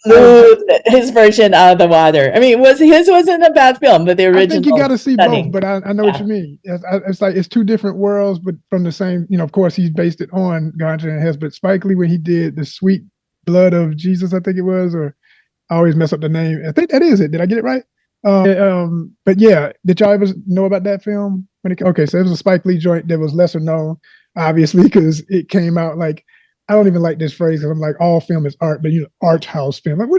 blew his version out of the water. I mean, his wasn't a bad film, but the original. I think you got to see stunning. both, but I know what you mean. It's like it's two different worlds, but from the same. You know, of course, he's based it on Ganja and Hess, but Spike Lee, when he did the Sweet Blood of Jesus, I think it was, or I always mess up the name. I think that is it. Did I get it right? But yeah, did y'all ever know about that film? Okay, so it was a Spike Lee joint that was lesser known, obviously, because it came out like, I don't even like this phrase because I'm like, all film is art, but you know, art house film. Like,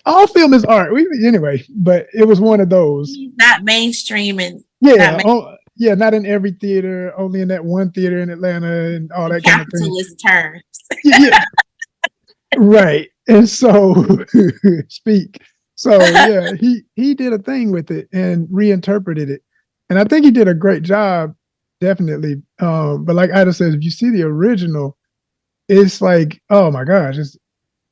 all film is art. Anyway, but it was one of those. Not mainstream and not in every theater, only in that one theater in Atlanta and all that kind of thing. Capitalist terms. Yeah. Right. And so speak. So yeah, he did a thing with it and reinterpreted it. And I think he did a great job, definitely. But like Ida says, if you see the original, it's like, oh my gosh,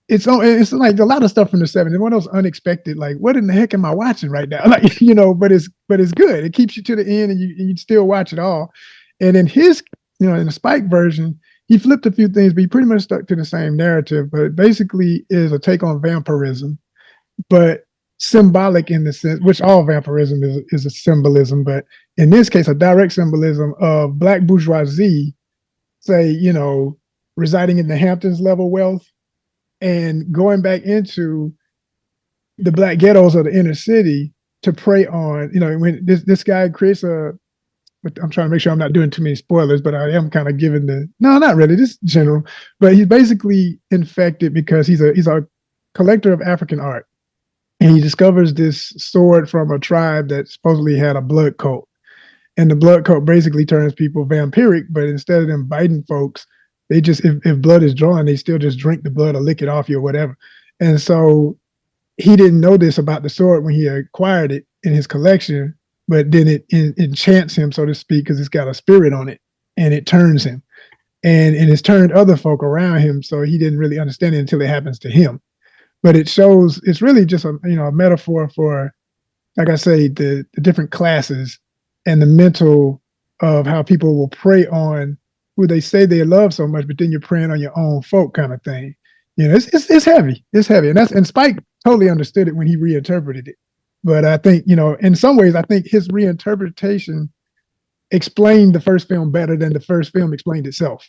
it's like a lot of stuff from the 70s. One of those unexpected, like, what in the heck am I watching right now? Like, you know, but it's good. It keeps you to the end and you still watch it all. And in his, you know, in the Spike version, he flipped a few things, but he pretty much stuck to the same narrative. But it basically is a take on vampirism, but symbolic in the sense, which all vampirism is a symbolism, but in this case, a direct symbolism of Black bourgeoisie, say, you know, residing in the Hamptons level wealth and going back into the Black ghettos of the inner city to prey on, you know, when this guy creates I'm trying to make sure I'm not doing too many spoilers, but I am kind of giving no, not really, just general, but he's basically infected because he's a collector of African art. And he discovers this sword from a tribe that supposedly had a blood cult. And the blood cult basically turns people vampiric, but instead of them biting folks, they just, if blood is drawn, they still just drink the blood or lick it off you or whatever. And so he didn't know this about the sword when he acquired it in his collection, but then it enchants him, so to speak, because it's got a spirit on it and it turns him. And it's turned other folk around him, so he didn't really understand it until it happens to him. But it shows, it's really just a metaphor for, like I say, the different classes and the mental of how people will prey on who they say they love so much, but then you're preying on your own folk kind of thing. You know, it's heavy. It's heavy. And Spike totally understood it when he reinterpreted it. But I think, you know, in some ways, I think his reinterpretation explained the first film better than the first film explained itself.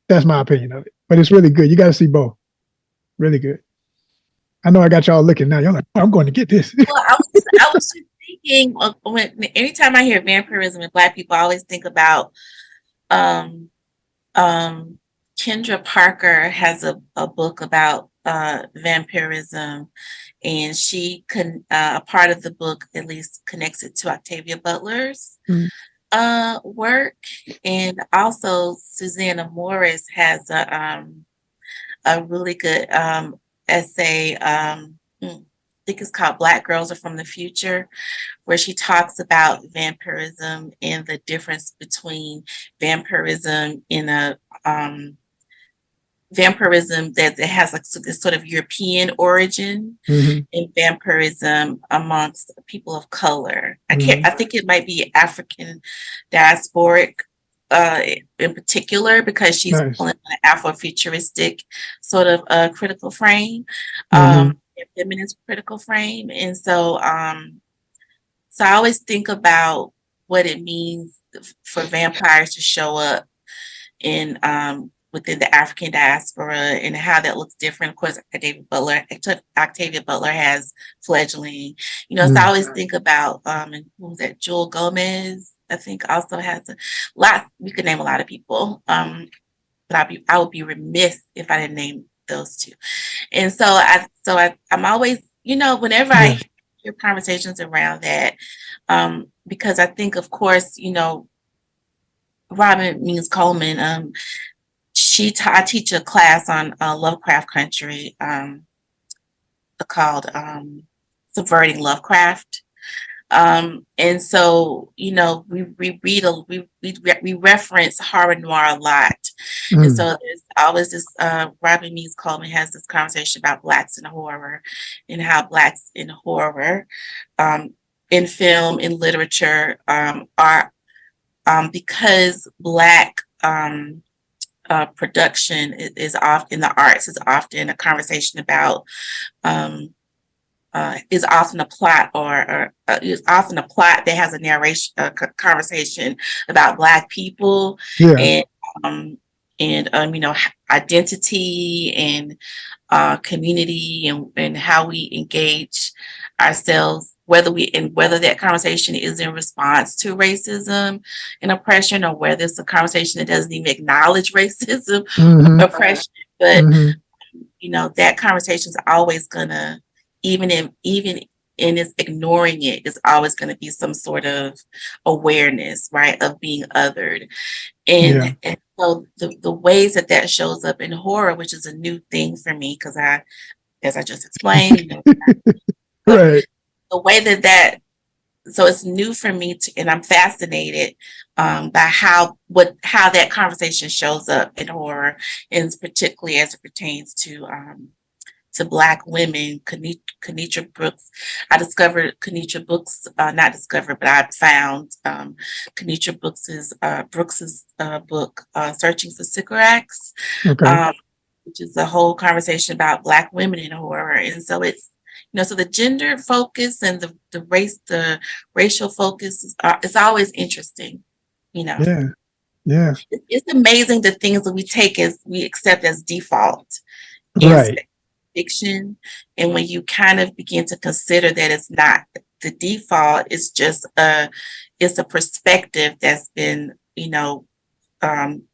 That's my opinion of it. But it's really good. You got to see both. Really good. I know I got y'all looking now. You're like, oh, I'm going to get this. Well, I was just thinking, anytime I hear vampirism and Black people, I always think about Kendra Parker has a book about vampirism, and a part of the book at least connects it to Octavia Butler's work, and also Susanna Morris has a really good essay. I think it's called Black Girls Are From the Future, where she talks about vampirism and the difference between vampirism in a vampirism that has like this sort of European origin, and vampirism amongst people of color. I think it might be African diasporic in particular, because she's pulling an Afrofuturistic sort of critical frame, feminist critical frame. And so so I always think about what it means for vampires to show up in within the African diaspora and how that looks different. Of course, Octavia Butler has fledgling, you know, so I always think about, and who was that, Jewel Gomez, I think also has a lot. We could name a lot of people, but I would be remiss if I didn't name those two. And so I'm always, you know, whenever I hear conversations around that, because I think, of course, you know, Robin Means Coleman, I teach a class on Lovecraft Country called Subverting Lovecraft. And so, you know, we reference horror noir a lot. And so there's always this, Robin Means Coleman has this conversation about Blacks in horror, and how Blacks in horror, in film, in literature, are, because Black production is often, in the arts, is often a conversation about, is often a plot, or is often a plot that has a narration, conversation about Black people, and you know, identity and community, and how we engage ourselves, whether that conversation is in response to racism and oppression, or whether it's a conversation that doesn't even acknowledge racism, oppression. But you know, that conversation is always gonna, even in its ignoring it, is always going to be some sort of awareness, right, of being othered. And so the ways that shows up in horror, which is a new thing for me, because as I just explained, you know, the way so it's new for me and I'm fascinated by how that conversation shows up in horror, and particularly as it pertains to Black women. Kenitra Brooks, I discovered Kenitra Brooks, not discovered, but I found Kenitra Brooks's book, Searching for Sycorax, which is a whole conversation about Black women in horror. And so it's, you know, so the gender focus and the racial focus is always interesting, you know. It's amazing the things that we accept as default in fiction, and when you kind of begin to consider that it's not the default, it's just it's a perspective that's been, you know,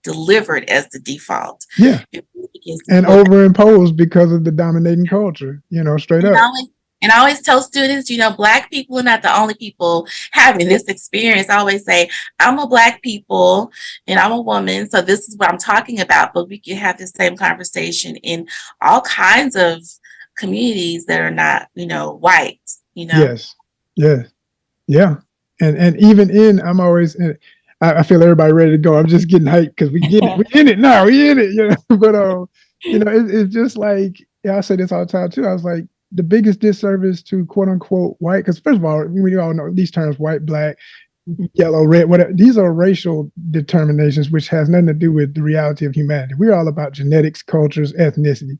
delivered as the default, and overimposed because of the dominating culture, you know, straight up. And I always tell students, you know, Black people are not the only people having this experience. I always say, I'm a Black people and I'm a woman, so this is what I'm talking about. But we can have the same conversation in all kinds of communities that are not, you know, white, you know. And even I'm always, I feel everybody ready to go. I'm just getting hyped because we in it now. We in it, you know. But you know, it's just like, I say this all the time too. I was like, the biggest disservice to quote unquote white, because first of all, we all know these terms, white, Black, yellow, red, whatever. These are racial determinations, which has nothing to do with the reality of humanity. We're all about genetics, cultures, ethnicity.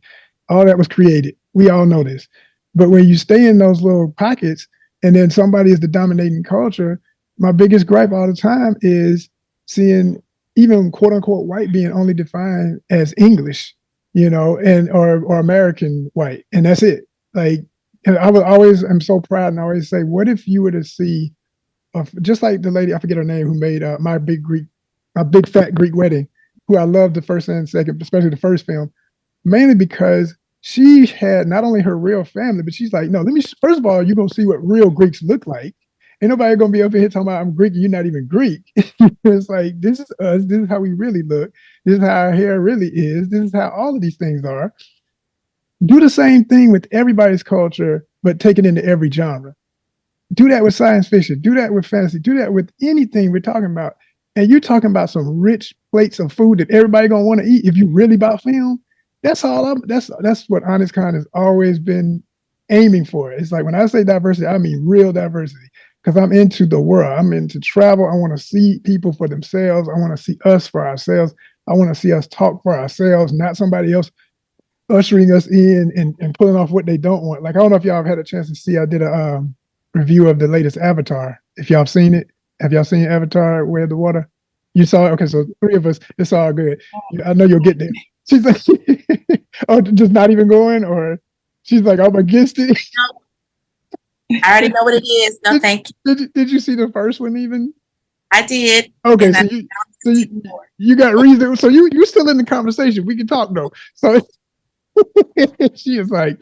All that was created. We all know this. But when you stay in those little pockets and then somebody is the dominating culture, my biggest gripe all the time is seeing even quote unquote white being only defined as English, or American white. And that's it. Like, and I'm so proud and I always say, what if you were to see just like the lady, I forget her name, who made My Big Fat Greek Wedding, who I love the first and second, especially the first film, mainly because she had not only her real family, but she's like, no, first of all, you're going to see what real Greeks look like. Ain't nobody going to be up here talking about I'm Greek and you're not even Greek. It's like, this is us. This is how we really look. This is how our hair really is. This is how all of these things are. Do the same thing with everybody's culture, but take it into every genre. Do that with science fiction. Do that with fantasy. Do that with anything we're talking about. And you're talking about some rich plates of food that everybody gonna want to eat. If you really about film, that's what ONYXCON has always been aiming for. It's like when I say diversity, I mean real diversity. Because I'm into the world. I'm into travel. I want to see people for themselves. I want to see us for ourselves. I want to see us talk for ourselves, not somebody else ushering us in and pulling off what they don't want. Like, I don't know if y'all have had a chance to see, I did a review of the latest Avatar. If y'all have seen it, have y'all seen Avatar, Way of the Water? You saw it? Okay, so three of us, it's all good. I know you'll get there. She's like, oh, just not even going? Or she's like, I'm against it. I already know what it is. No, thank you. Did you see the first one even? I did. Okay, so you got reason. So you're still in the conversation. We can talk though. So she is like,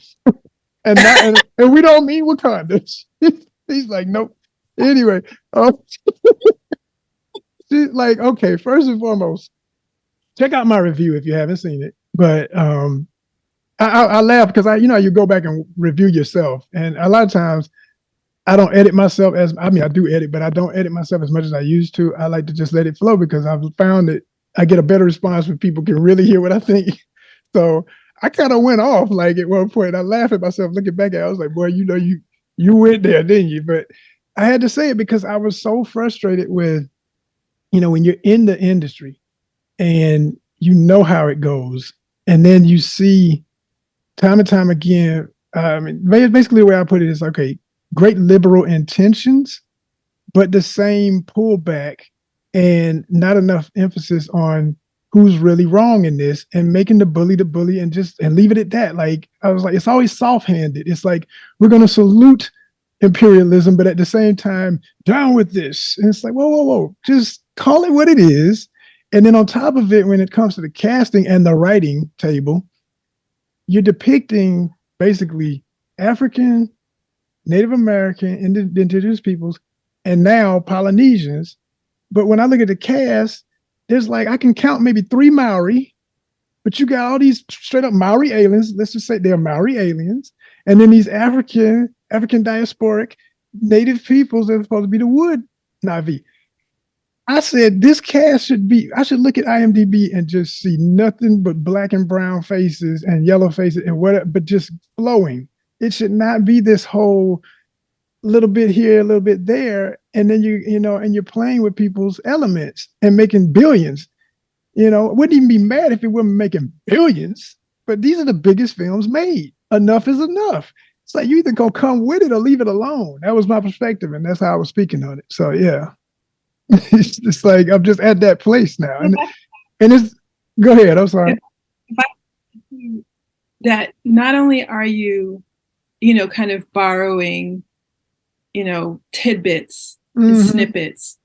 and we don't mean Wakanda. He's like, nope. Anyway, she's like, okay, first and foremost, check out my review if you haven't seen it. But I laugh because you go back and review yourself, and a lot of times I don't edit myself I do edit, but I don't edit myself as much as I used to. I like to just let it flow because I've found that I get a better response when people can really hear what I think. So I kind of went off like at one point. I laughed at myself looking back at it. I was like, boy, you went there, didn't you? But I had to say it because I was so frustrated with, when you're in the industry and you know how it goes, and then you see time and time again, basically the way I put it is, okay, great liberal intentions, but the same pullback and not enough emphasis on who's really wrong in this and making the bully and leave it at that. Like, I was like, it's always soft-handed. It's like, we're going to salute imperialism, but at the same time, down with this. And it's like, whoa, just call it what it is. And then on top of it, when it comes to the casting and the writing table, you're depicting basically African, Native American, indigenous peoples, and now Polynesians. But when I look at the cast, there's like, I can count maybe 3 Maori, but you got all these straight up Maori aliens. Let's just say they're Maori aliens. And then these African diasporic native peoples that are supposed to be the wood Navi. I said, this cast I should look at IMDb and just see nothing but black and brown faces and yellow faces and whatever, but just flowing. It should not be this whole little bit here, a little bit there. And then and you're playing with people's elements and making billions. Wouldn't even be mad if it weren't making billions, but these are the biggest films made. Enough is enough. It's like, you either go come with it or leave it alone. That was my perspective. And that's how I was speaking on it. So yeah, it's just like, I'm just at that place now. And it's, go ahead. I'm sorry. That not only are you, kind of borrowing, tidbits and snippets,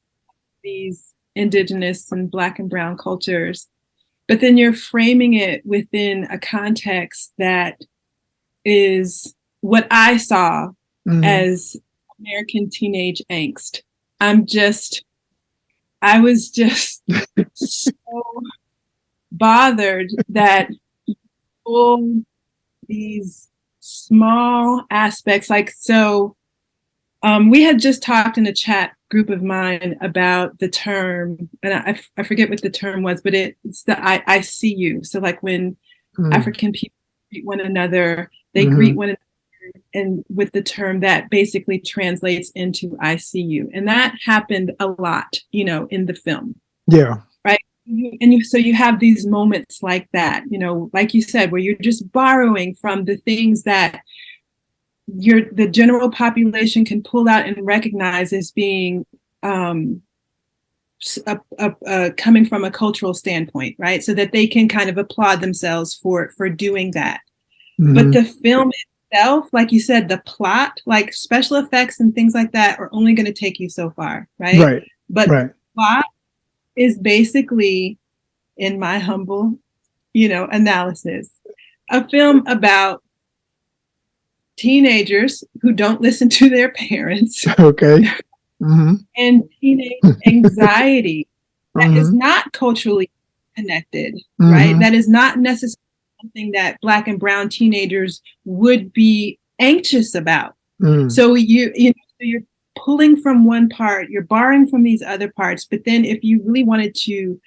these indigenous and black and brown cultures, but then you're framing it within a context that is what I saw as American teenage angst. I was just so bothered that all these small aspects, we had just talked in a chat group of mine about the term, and I forget what the term was, but it's the I see you. So like when African people greet one another, they greet one another and with the term that basically translates into ICU. And that happened a lot, you know, in the film. Yeah. Right. So you have these moments like that, you know, like you said, where you're just borrowing from the things that the general population can pull out and recognize as being coming from a cultural standpoint, right? So that they can kind of applaud themselves for doing that. Mm-hmm. But the film itself, like you said, the plot, like special effects and things like that are only going to take you so far, right? Right. But right. the plot is basically, in my humble, you know, analysis, a film about teenagers who don't listen to their parents. Okay. Mm-hmm. And teenage anxiety that is Mm-hmm. not culturally connected, Mm-hmm. right? That is not necessarily something that Black and brown teenagers would be anxious about. Mm. So you're pulling from one part, you're borrowing from these other parts, but then if you really wanted to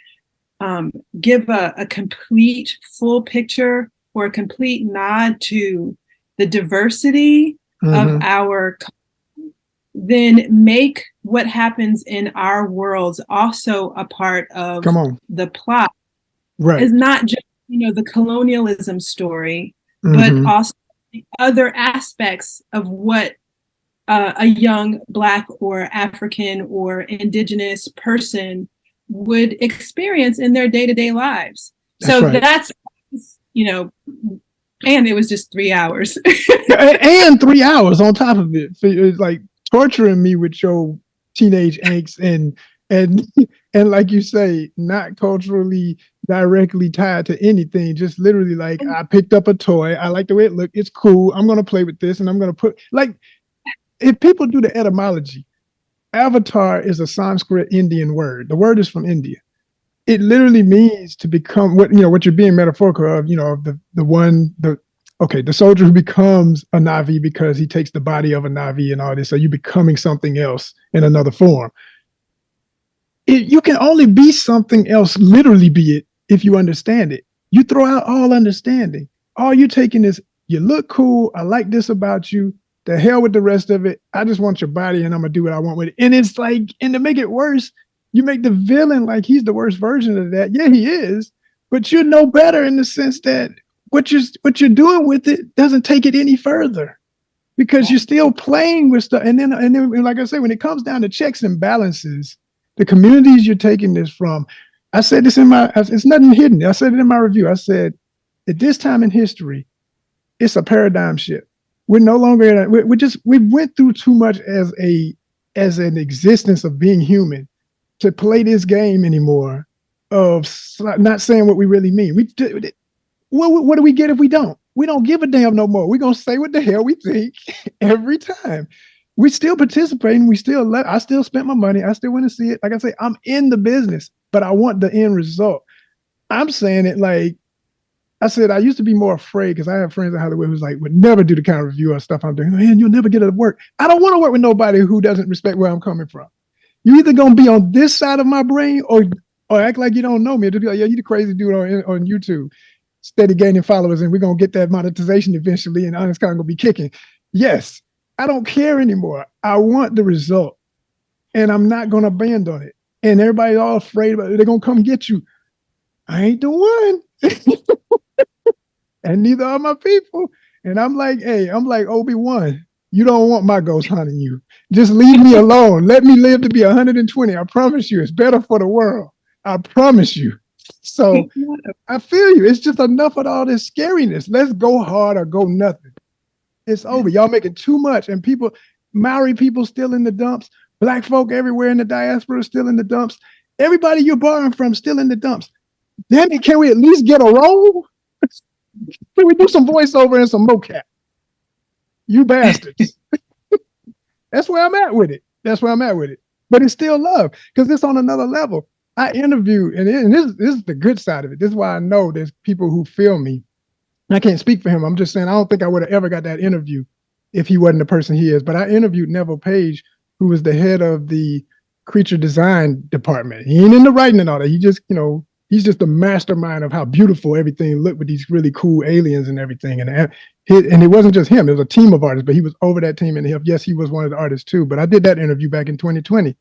give a complete full picture or a complete nod to the diversity Mm-hmm. of our culture, then make what happens in our worlds also a part of the plot. Right. It's not just, you know, the colonialism story, Mm-hmm. but also the other aspects of what a young Black or African or Indigenous person would experience in their day-to-day lives. That's, you know, and it was just 3 hours. And 3 hours on top of it. So it's like torturing me with your teenage angst and like you say, not culturally directly tied to anything. Just literally like, I picked up a toy. I like the way it looked. It's cool. I'm going to play with this and I'm going to put, like, if people do the etymology, avatar is a Sanskrit Indian word. The word is from India. It literally means to become what you're being metaphorical of, the soldier who becomes a Navi because he takes the body of a Navi and all this. So you're becoming something else in another form. You can only be something else, literally be it, if you understand it. You throw out all understanding. All you're taking is, you look cool. I like this about you. The hell with the rest of it. I just want your body and I'm going to do what I want with it. And it's like, and to make it worse, you make the villain like he's the worst version of that. Yeah, he is. But you're no better in the sense that what you're doing with it doesn't take it any further because you're still playing with stuff. And then, like I said, when it comes down to checks and balances, the communities you're taking this from, I said this it's nothing hidden. I said it in my review. I said, at this time in history, it's a paradigm shift. We're no longer, we went through too much as an existence of being human to play this game anymore of not saying what we really mean. What do we get if we don't? We don't give a damn no more. We're going to say what the hell we think every time. We still participating. I still spent my money. I still want to see it. Like I say, I'm in the business, but I want the end result. I'm saying it like, I said, I used to be more afraid because I have friends in Hollywood who's like, would never do the kind of review or stuff I'm doing. Man, you'll never get it to work. I don't want to work with nobody who doesn't respect where I'm coming from. You either going to be on this side of my brain or act like you don't know me. It'll be like, yeah, you the crazy dude on YouTube, steady gaining followers, and we're going to get that monetization eventually, and ONYXCON going to be kicking. Yes, I don't care anymore. I want the result, and I'm not going to bend on it. And everybody's all afraid about it. They're going to come get you. I ain't the one. And neither are my people. And I'm like, hey, Obi-Wan, you don't want my ghost hunting you. Just leave me alone. Let me live to be 120. I promise you, it's better for the world. I promise you. So I feel you. It's just enough of all this scariness. Let's go hard or go nothing. It's over. Y'all making too much. And people, Maori people still in the dumps. Black folk everywhere in the diaspora still in the dumps. Everybody you're borrowing from still in the dumps. Damn it, can we at least get a roll? Can we do some voiceover and some mocap? You bastards. That's where I'm at with it. But it's still love because it's on another level. I interviewed, and this is the good side of it. This is why I know there's people who feel me. I can't speak for him. I'm just saying I don't think I would have ever got that interview if he wasn't the person he is. But I interviewed Neville Page, who was the head of the creature design department. He ain't into writing and all that. He just, he's just the mastermind of how beautiful everything looked with these really cool aliens and everything. And it wasn't just him; it was a team of artists. But he was over that team, and yes, he was one of the artists too. But I did that interview back in 2020.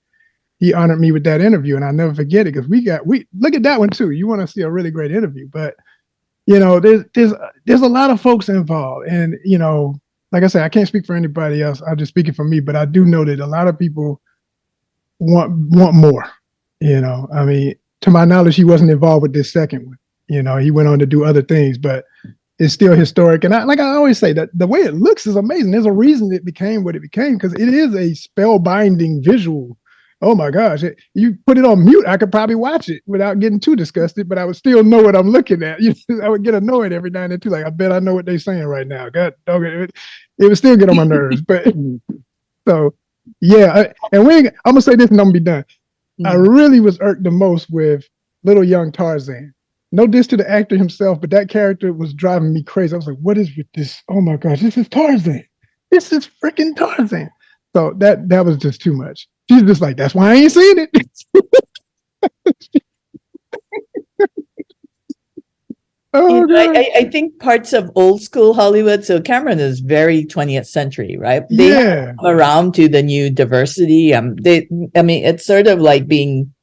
He honored me with that interview, and I'll never forget it because we look at that one too. You want to see a really great interview, but there's a lot of folks involved, and like I said, I can't speak for anybody else. I'm just speaking for me, but I do know that a lot of people want more. I mean, to my knowledge, he wasn't involved with this second one. He went on to do other things, but it's still historic. And I always say, that the way it looks is amazing. There's a reason it became what it became, because it is a spellbinding visual. Oh my gosh. You put it on mute, I could probably watch it without getting too disgusted, but I would still know what I'm looking at. I would get annoyed every now and then too. Like, I bet I know what they're saying right now. God dog it. It would still get on my nerves. But so yeah. I'm gonna say this and I'm gonna be done. I really was irked the most with little young Tarzan. No diss to the actor himself, but that character was driving me crazy. I was like, what is with this? Oh my gosh, this is Tarzan. This is freaking Tarzan. So that was just too much. She's just like, that's why I ain't seen it. I think parts of old school Hollywood, so Cameron is very 20th century, right? They have come around to the new diversity. It's sort of like being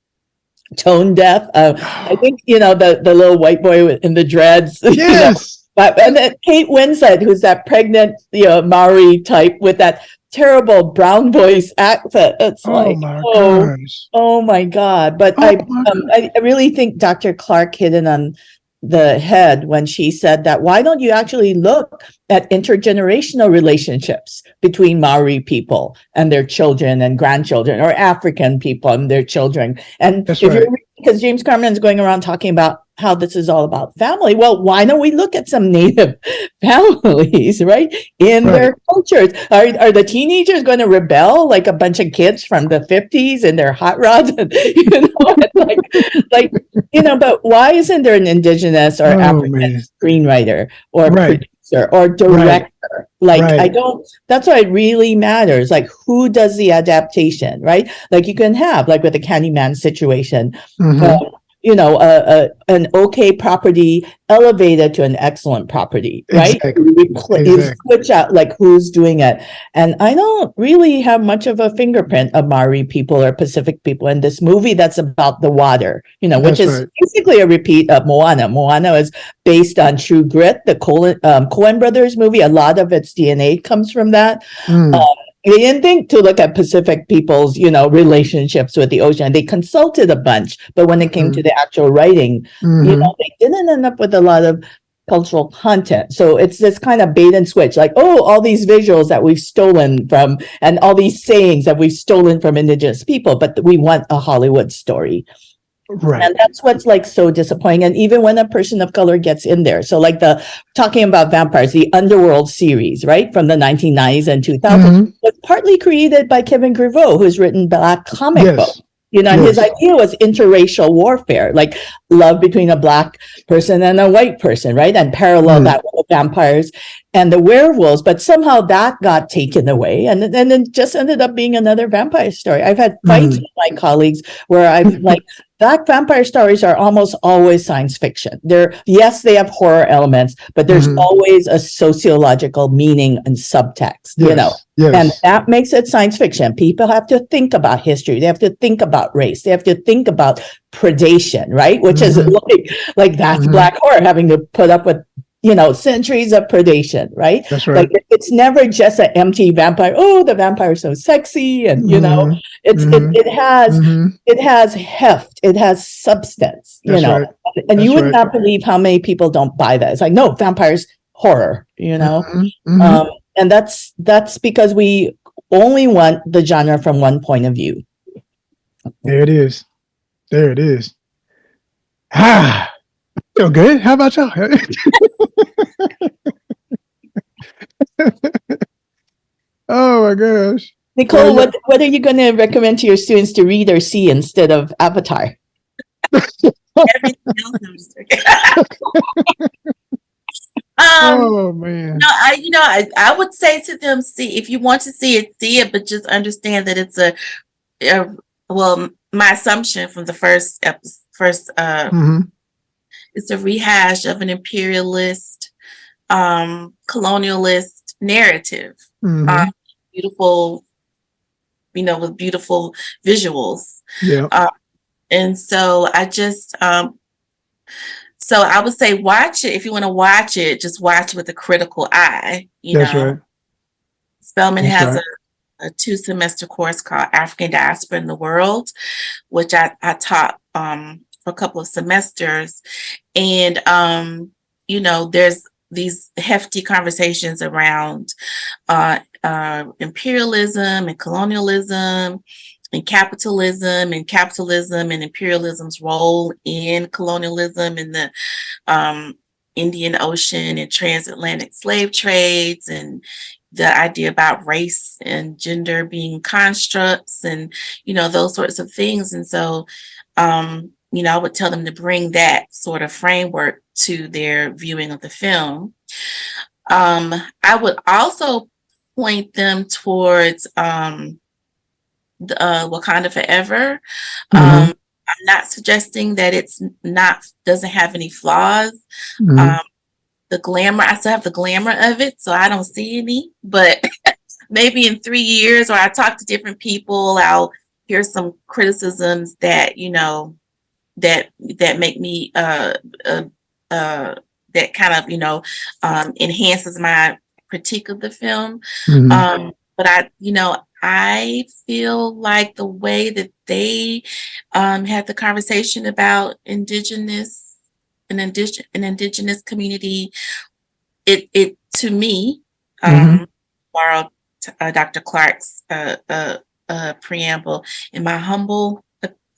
tone deaf. I think, the little white boy in the dreads. Yes. And then Kate Winslet, who's that pregnant, Maori type with that terrible brown voice accent. It's gosh. Oh my God. But I really think Dr. Clark hit it on the head when she said that, why don't you actually look at intergenerational relationships between Maori people and their children and grandchildren, or African people and their children? And because James Cameron's going around talking about how this is all about family. Well, why don't we look at some Native families, right? In their cultures. Are the teenagers going to rebel like a bunch of kids from the 50s in their hot rods? But why isn't there an indigenous or African screenwriter or producer or director? That's why it really matters. Like, who does the adaptation, right? Like, you can have, like with the Candyman situation, an okay property elevated to an excellent property, right? You switch out like who's doing it. And I don't really have much of a fingerprint of Maori people or Pacific people in this movie that's about the water, which is basically a repeat of Moana. Moana is based on True Grit, the Coen brothers movie. A lot of its DNA comes from that. They didn't think to look at Pacific people's, relationships with the ocean. They consulted a bunch, but when it came to the actual writing, they didn't end up with a lot of cultural content. So it's this kind of bait and switch, like, all these visuals that we've stolen from, and all these sayings that we've stolen from indigenous people, but we want a Hollywood story. Right. And that's what's like so disappointing. And even when a person of color gets in there. So like talking about vampires, the Underworld series, right? From the 1990s and 2000s was partly created by Kevin Grevioux, who's written Black comic book. And his idea was interracial warfare, like love between a Black person and a white person, right? And parallel that with the vampires and the werewolves. But somehow that got taken away, and then it just ended up being another vampire story. I've had fights with my colleagues where I'm like, Black vampire stories are almost always science fiction. Yes, they have horror elements, but there's always a sociological meaning and subtext, and that makes it science fiction. People have to think about history. They have to think about race. They have to think about predation, right? Which is like that's Black horror, having to put up with centuries of predation, right? That's right. Like, it's never just an empty vampire. Oh, the vampire is so sexy, and it has heft, it has substance, right. And you would not believe how many people don't buy that. It's like, no, vampires horror, and that's because we only want the genre from one point of view. There it is. Feel good. How about y'all? Oh my gosh. Nicole, what are you going to recommend to your students to read or see instead of Avatar? Everything else. Oh man. No, I would say to them, if you want to see it, but just understand that it's my assumption from the first it's a rehash of an imperialist, colonialist narrative. Mhm. Beautiful, with beautiful visuals. Yeah. And so so I would say watch it. If you want to watch it, just watch it with a critical eye. That's right. Spelman That's has right. a 2-semester course called African Diaspora in the World, which I taught for a couple of semesters. And, there's these hefty conversations around imperialism and colonialism and capitalism and imperialism's role in colonialism and the Indian Ocean and transatlantic slave trades, and the idea about race and gender being constructs, and those sorts of things. And so I would tell them to bring that sort of framework to their viewing of the film. I would also point them towards Wakanda Forever. Mhm. I'm not suggesting that doesn't have any flaws. Mhm. The glamour, I still have the glamour of it, so I don't see any. But maybe in 3 years, or I talk to different people, I'll hear some criticisms that that make me that kind of enhances my critique of the film. Mhm. But I feel like the way that they had the conversation about an indigenous community, it to me, Mhm. borrowed Dr. Clark's preamble, in my humble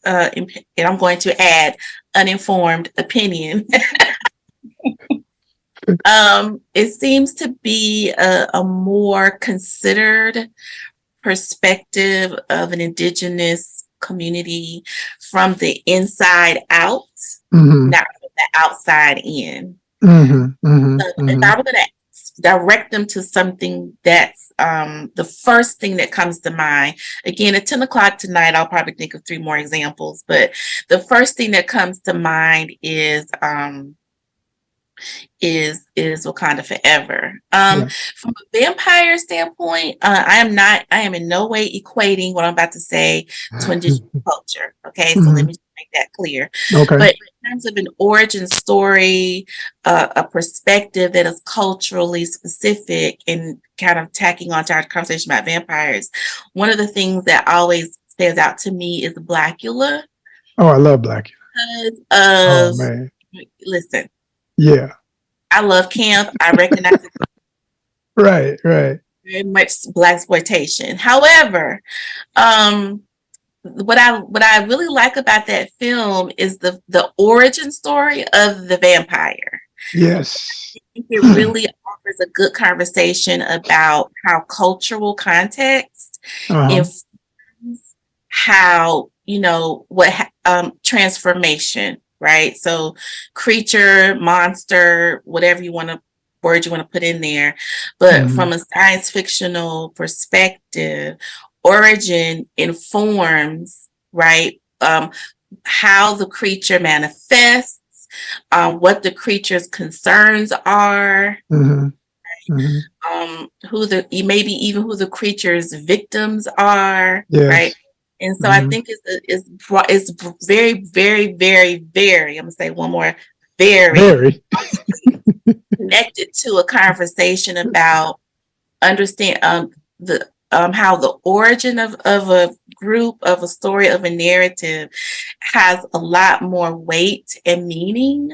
and I'm going to add uninformed opinion. It seems to be a more considered perspective of an indigenous community from the inside out, Mhm. not from the outside in. Mhm. Mhm. So if I Mhm. were going to direct them to something, that's the first thing that comes to mind. Again, at 10 o'clock tonight, I'll probably think of 3 more examples, but the first thing that comes to mind is Wakanda Forever. Yeah. From a vampire standpoint, I am in no way equating what I'm about to say to indigenous culture. Okay, so let Mhm. me just make that clear. Okay. But in terms of an origin story, a perspective that is culturally specific, and kind of tacking on to our conversation about vampires, one of the things that always stands out to me is Blackula. Oh, I love Black. Because Oh of, man. listen, Yeah. I love camp. I recognize it Right. Right. very much blaxploitation. However, what I really like about that film is the origin story of the vampire. Yes. I think it really offers a good conversation about how cultural context Uh-huh. informs how transformation, right? So creature, monster, whatever word you want to put in there, but Mhm. from a science fictional perspective, origin informs, right, how the creature manifests, what the creature's concerns are, Mhm. Mhm. maybe even who the creature's victims are, right? Yes. And so I Mhm. think it's very, very, very, very, I'm gonna say one more, very Very. connected to a conversation about understand the how the origin of a group, of a story, of a narrative has a lot more weight and meaning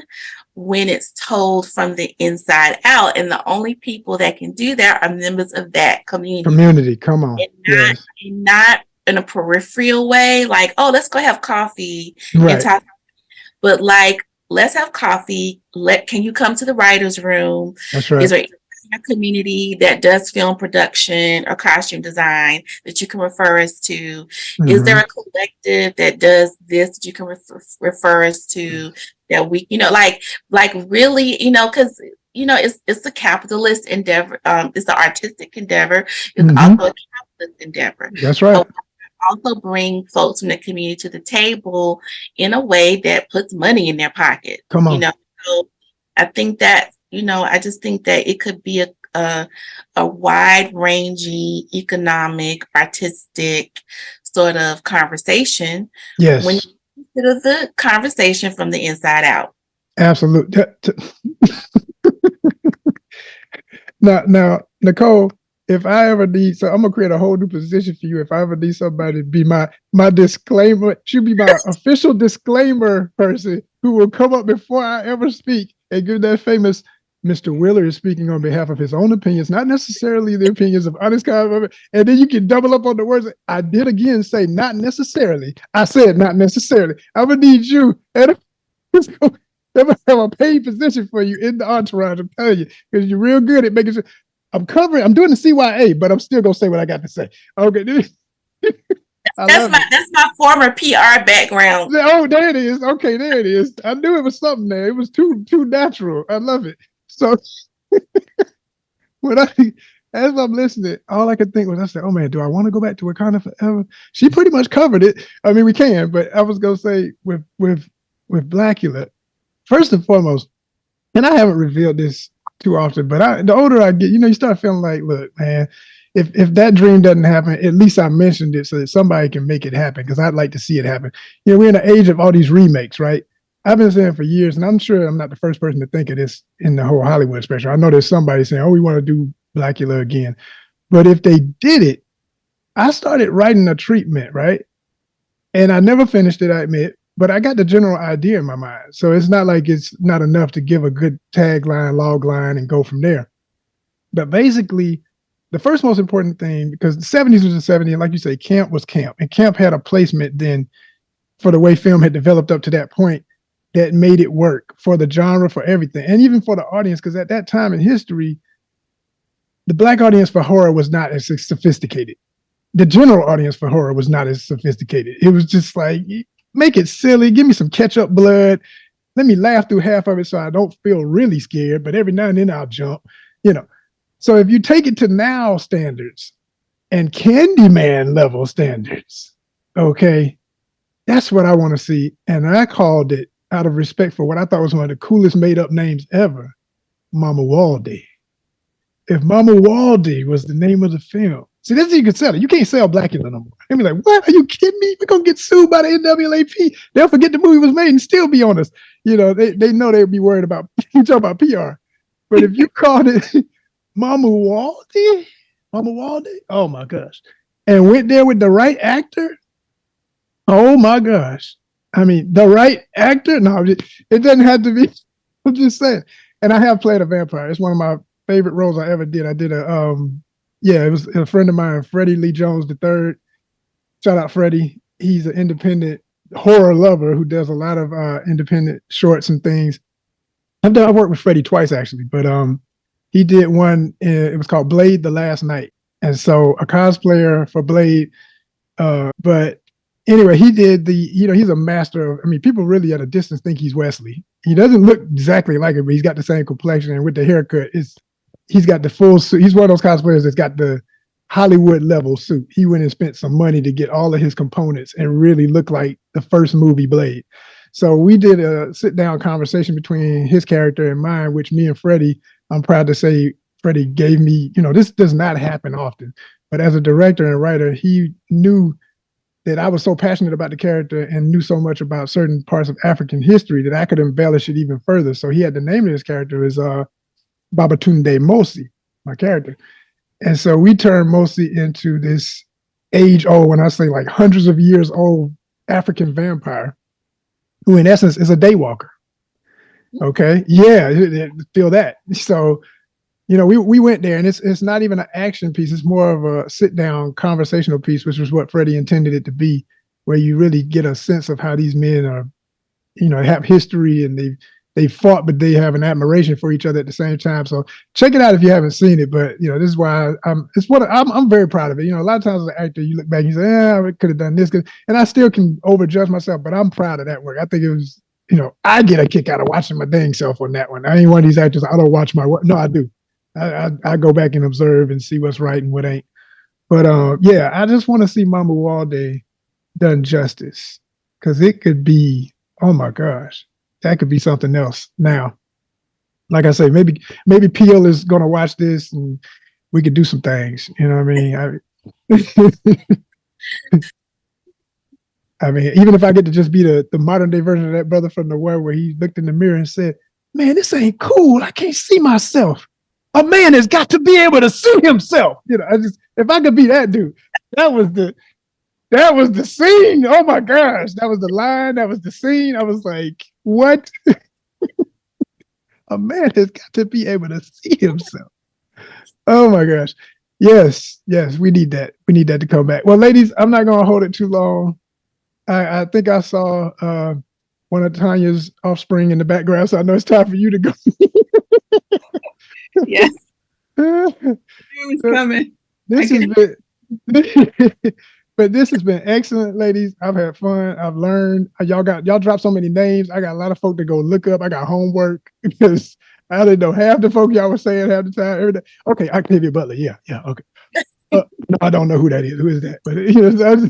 when it's told from the inside out. And the only people that can do that are members of that community. Community. Come on. And Yes. not in a peripheral way, like, oh, let's go have coffee and Right. talk. But like, let's have coffee. Can you come to the writer's room? That's Is right. there a community that does film production or costume design that you can refer us to? Is there Mhm. a collective that does this that you can refer us to? That we, like really, because it's a capitalist endeavor. It's an artistic endeavor. It's Mhm. also a capitalist endeavor. That's right. So also bring folks from the community to the table in a way that puts money in their pocket. Come on. So I think that, I just think that it could be a wide-ranging economic, artistic sort of conversation when Yes, you consider the conversation from the inside out. absolutely. Now, Nicole, if I ever need, so I'm gonna create a whole new position for you. If I ever need somebody to be my disclaimer, she'll be my official disclaimer person who will come up before I ever speak and give that famous Mr. Wheeler is speaking on behalf of his own opinions, not necessarily the opinions of honest comment. And then you can double up on the words. I did again say not necessarily. I said not necessarily. I'm gonna need you and I'm gonna have a paid position for you in the entourage. I'm telling you, because you're real good at making sure. I'm doing the CYA, but I'm still gonna say what I got to say. Okay. That's my former PR background. Oh, there it is. Okay, there it is. I knew it was something there. It was too natural. I love it. So when as I'm listening, all I could think was, I said, "Oh man, do I want to go back to Wakanda forever?" She pretty much covered it. I mean, we can, but I was gonna say with Blackula, first and foremost, and I haven't revealed this too often, but the older I get, you start feeling like, look, man, if that dream doesn't happen, at least I mentioned it so that somebody can make it happen, because I'd like to see it happen. We're in an age of all these remakes, right? I've been saying for years, and I'm sure I'm not the first person to think of this in the whole Hollywood spectrum. I know there's somebody saying, oh, we want to do Blackula again. But if they did it, I started writing a treatment, right? And I never finished it, I admit, but I got the general idea in my mind. So it's not like it's not enough to give a good tagline, log line, and go from there. But basically, the first most important thing, because the 70s was the 70s, and like you say, camp was camp. And camp had a placement then for the way film had developed up to that point that made it work for the genre, for everything, and even for the audience, because at that time in history, the Black audience for horror was not as sophisticated. The general audience for horror was not as sophisticated. It was just like, make it silly, give me some ketchup blood, let me laugh through half of it so I don't feel really scared, but every now and then I'll jump, So if you take it to now standards and Candyman level standards, okay, that's what I want to see. And I called it, out of respect for what I thought was one of the coolest made up names ever, Mama Waldy. If Mama Waldy was the name of the film, see, that's how you can sell it. You can't sell Blackula no more. They'll be like, what? Are you kidding me? We're going to get sued by the NAACP. They'll forget the movie was made and still be on us. They know they'd be worried about, you talk about PR. But if you called it Mama Waldy, oh my gosh, and went there with the right actor, oh my gosh. I mean, the right actor? No, it doesn't have to be. I'm just saying. And I have played a vampire. It's one of my favorite roles I ever did. I did it was a friend of mine, Freddie Lee Jones III. Shout out Freddie. He's an independent horror lover who does a lot of independent shorts and things. I've worked with Freddie twice actually, but he did one. It was called Blade: The Last Night, and so a cosplayer for Blade. But anyway, he did he's a master of. I mean, people really at a distance think he's Wesley. He doesn't look exactly like him, but he's got the same complexion, and with the haircut, he's got the full suit. He's one of those cosplayers that's got the Hollywood level suit. He went and spent some money to get all of his components and really look like the first movie Blade. So we did a sit down conversation between his character and mine, which me and Freddie, I'm proud to say, Freddie gave me, this does not happen often, but as a director and writer, he knew that I was so passionate about the character and knew so much about certain parts of African history that I could embellish it even further. So he had the name of his character is Babatunde Mosi, my character. And so we turned Mosi into this age-old, when I say like hundreds of years old African vampire, who in essence is a daywalker. Okay. Yeah, feel that. So, we went there, and it's not even an action piece. It's more of a sit-down conversational piece, which was what Freddie intended it to be, where you really get a sense of how these men are, have history, and they fought, but they have an admiration for each other at the same time. So check it out if you haven't seen it. But this is why I'm very proud of it. A lot of times as an actor, you look back and you say, I could have done this, and I still can overjudge myself, but I'm proud of that work. I think it was, I get a kick out of watching my dang self on that one. I ain't one of these actors. I don't watch my work. No, I do. I go back and observe and see what's right and what ain't. But I just want to see Mama Walde done justice, because it could be, oh my gosh, that could be something else now. Like I say, maybe Peel is gonna watch this and we could do some things. You know what I mean? I mean, even if I get to just be the modern day version of that brother from the war where he looked in the mirror and said, "Man, this ain't cool. I can't see myself. A man has got to be able to see himself." You know, if I could be that dude, that was the scene. Oh my gosh, that was the line. That was the scene. I was like, what? A man has got to be able to see himself. Oh my gosh. Yes, we need that. We need that to come back. Well, ladies, I'm not going to hold it too long. I think I saw one of Tanya's offspring in the background, so I know it's time for you to go. Yes. It was coming. This has been, but this has been excellent, ladies. I've had fun. I've learned. Y'all dropped so many names. I got a lot of folk to go look up. I got homework because I didn't know half the folk y'all were saying half the time. Every day. Okay, Octavia Butler. Yeah, okay. No, I don't know who that is. Who is that? But you know,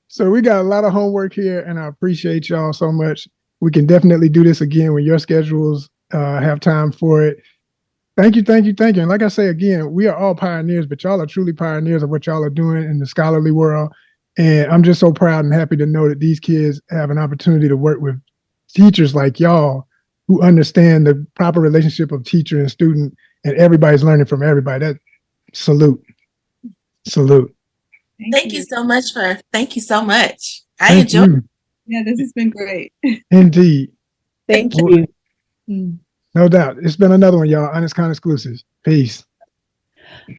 so we got a lot of homework here, and I appreciate y'all so much. We can definitely do this again when your schedules have time for it. Thank you. And like I say again, we are all pioneers, but y'all are truly pioneers of what y'all are doing in the scholarly world. And I'm just so proud and happy to know that these kids have an opportunity to work with teachers like y'all who understand the proper relationship of teacher and student, and everybody's learning from everybody. That salute. Thank you so much. I enjoyed it. Yeah, this has been great. Indeed. Thank you. No doubt. It's been another one, y'all. ONYXCON exclusives. Peace.